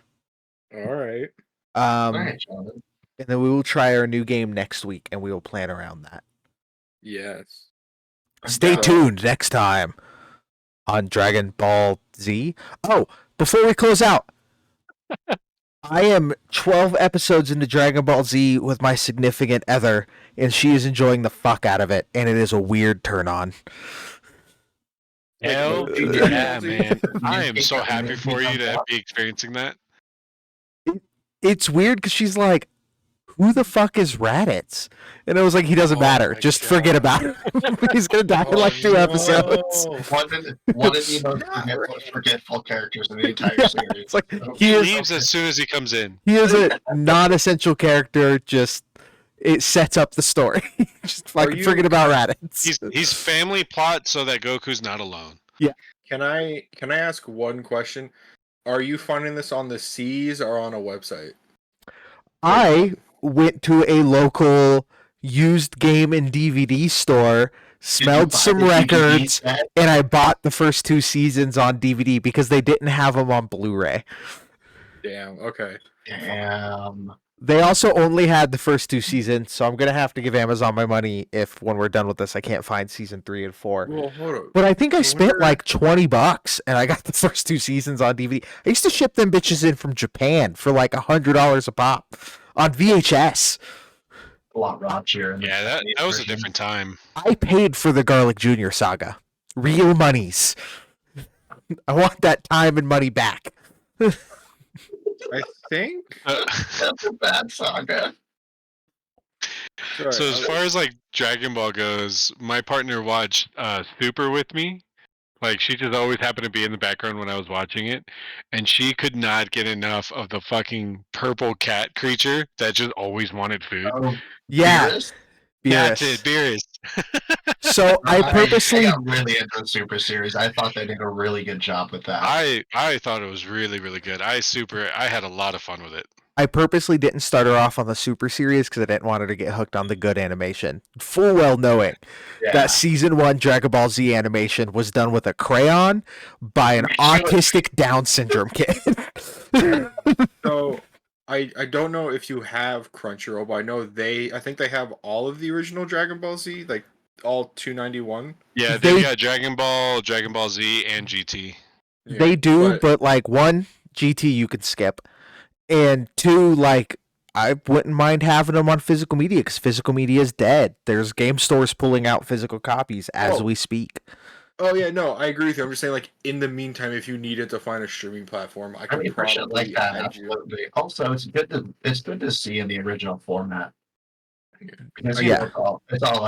All right. All right, Jonathan. And then we will try our new game next week, and we will plan around that. Yes. Stay down. tuned next time on Dragon Ball Z. Oh, before we close out, I am 12 episodes into Dragon Ball Z with my significant other, and she is enjoying the fuck out of it, and it is a weird turn on. Hell Like, yeah, man. I am so happy for you to be experiencing that. It's weird because she's like, who the fuck is Raditz? And I was like, he doesn't matter. my Just God. forget about him. He's going to die in like 2 episodes. One of the most forgetful characters in the entire series. It's like, He he is, leaves as soon as he comes in. he is a non-essential character, just it sets up the story. Just fucking you- forget about Raditz. He's family plot so that Goku's not alone. Can I ask one question? Are you finding this on the seas or on a website? I went to a local used game and DVD store, smelled some records, and I bought the first 2 seasons on DVD because they didn't have them on Blu-ray. Damn. Okay. Damn. They also only had the first 2 seasons, so I'm gonna have to give Amazon my money if, when we're done with this, I can't find season 3 and 4. Well, hold up. But I think I spent wonder- like $20 and I got the first 2 seasons on DVD. I used to ship them bitches in from Japan for like $100 a pop on VHS. A lot raunchier. in the Yeah, that Japanese was a version. different time. I paid for the Garlic Jr. saga. Real monies. I want that time and money back. I think. That's a bad saga. Sorry, So as far as like Dragon Ball goes, my partner watched Super with me. Like she just always happened to be in the background when I was watching it, and she could not get enough of the fucking purple cat creature that just always wanted food. Oh, Yeah, Beerus? That's Beerus. it, Beerus. So I purposely I got really into the Super series. I thought they did a really good job with that. I thought it was really good. I had a lot of fun with it. didn't start her off on the Super series because I didn't want her to get hooked on the good animation. Full well knowing Yeah. that season 1 Dragon Ball Z animation was done with a crayon by an autistic Down syndrome kid. So I don't know if you have Crunchyroll, but I know I think they have all of the original Dragon Ball Z, like all 291. Yeah, They- they got Dragon Ball Z, and GT. Yeah, They do, but like 1, GT you can skip, and 2, like I wouldn't mind having them on physical media because physical media is dead. There's game stores pulling out physical copies as Oh. we speak. Oh yeah, no, I agree with you. I'm just saying, like, in the meantime, if you needed to find a streaming platform, I I could mean, for shit probably like that, add you. absolutely. Also, it's good to see in the original format. Because Yeah. it's all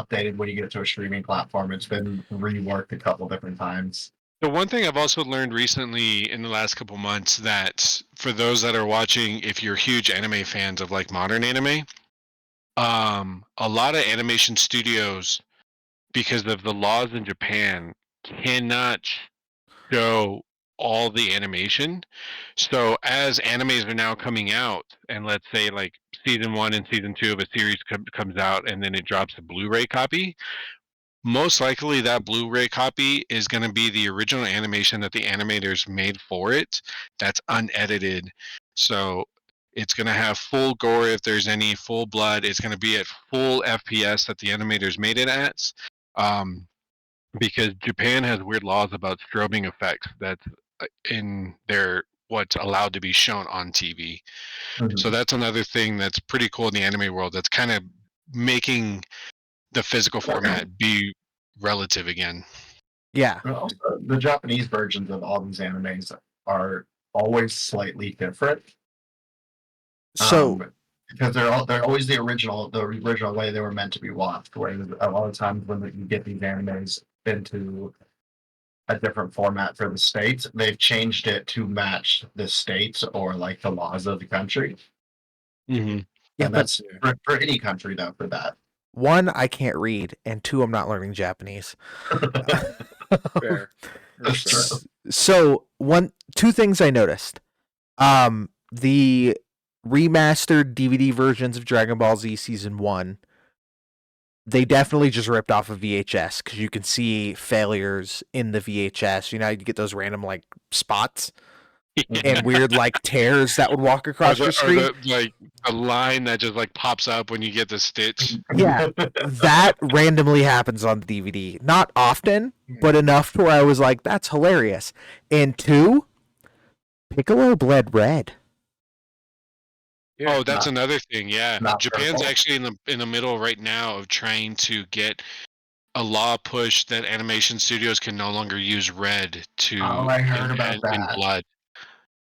updated when you get to a streaming platform. It's been reworked a couple different times. The one thing I've also learned recently in the last couple months that for those that are watching, if you're huge anime fans of like modern anime, a lot of animation studios, because of the laws in Japan, cannot show all the animation. So as animes are now coming out, and let's say like season 1 and season 2 of a series comes out, and then it drops a Blu-ray copy, most likely that Blu-ray copy is going to be the original animation that the animators made for it. That's unedited. So it's going to have full gore if there's any, full blood. It's going to be at full FPS that the animators made it at. Because Japan has weird laws about strobing effects that's in their what's allowed to be shown on TV. So that's another thing that's pretty cool in the anime world. That's kind of making the physical format be relative again. Yeah. But also, the Japanese versions of all these animes are always slightly different. So Because they're always the original way they were meant to be watched. Whereas a lot of times when you get these animes into a different format for the states. They've changed it to match the states or like the laws of the country. Mm-hmm. Yeah, And but that's for any country though. For that, one, I can't read, and two, I'm not learning Japanese. Fair. That's true. So two things I noticed. The remastered DVD versions of Dragon Ball Z Season 1, they definitely just ripped off of VHS because you can see failures in the VHS. You know, you get those random like spots and weird like tears that would walk across your screen. Like a line that just like pops up when you get the stitch. Yeah, that randomly happens on the DVD. Not often, but enough to where I was like, that's hilarious. And two, Piccolo bled red. Yeah. Oh, that's another thing. Yeah, not Japan's purple. actually in the middle right now of trying to get a law push that animation studios can no longer use red to Oh, I heard about in that. blood,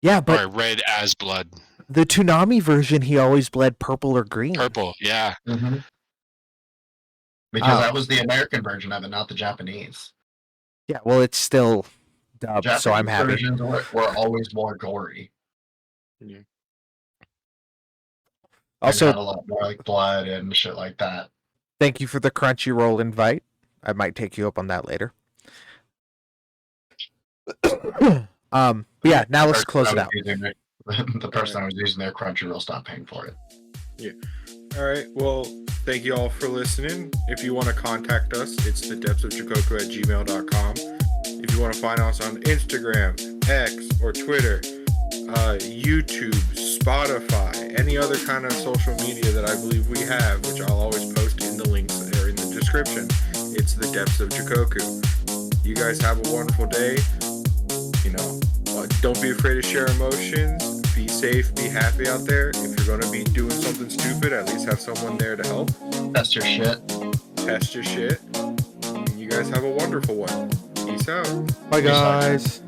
Yeah, or but red as blood. the Toonami version, he always bled purple or green. Purple, yeah. Mm-hmm. Because that was the American version of it, not the Japanese. Yeah, well, it's still dubbed, Japanese so I'm happy. versions were always more gory. Yeah. Also, and had a lot more like blood and shit like that. thank you for the Crunchyroll invite. I might take you up on that later. Yeah, now let's close it out. The person I was using their Crunchyroll stopped paying for it. All right. Well, thank you all for listening. If you want to contact us, it's thedepthsofjigoku@gmail.com. If you want to find us on Instagram, X, or Twitter, YouTube, Spotify, any other kind of social media that I believe we have, which I'll always post in the links or in the description, it's The Depths of Jigoku. You guys have a wonderful day. You know, don't be afraid to share emotions. Be safe, be happy out there. If you're going to be doing something stupid, at least have someone there to help. Test your shit. Test your shit. And you guys have a wonderful one. Peace out. Bye, guys.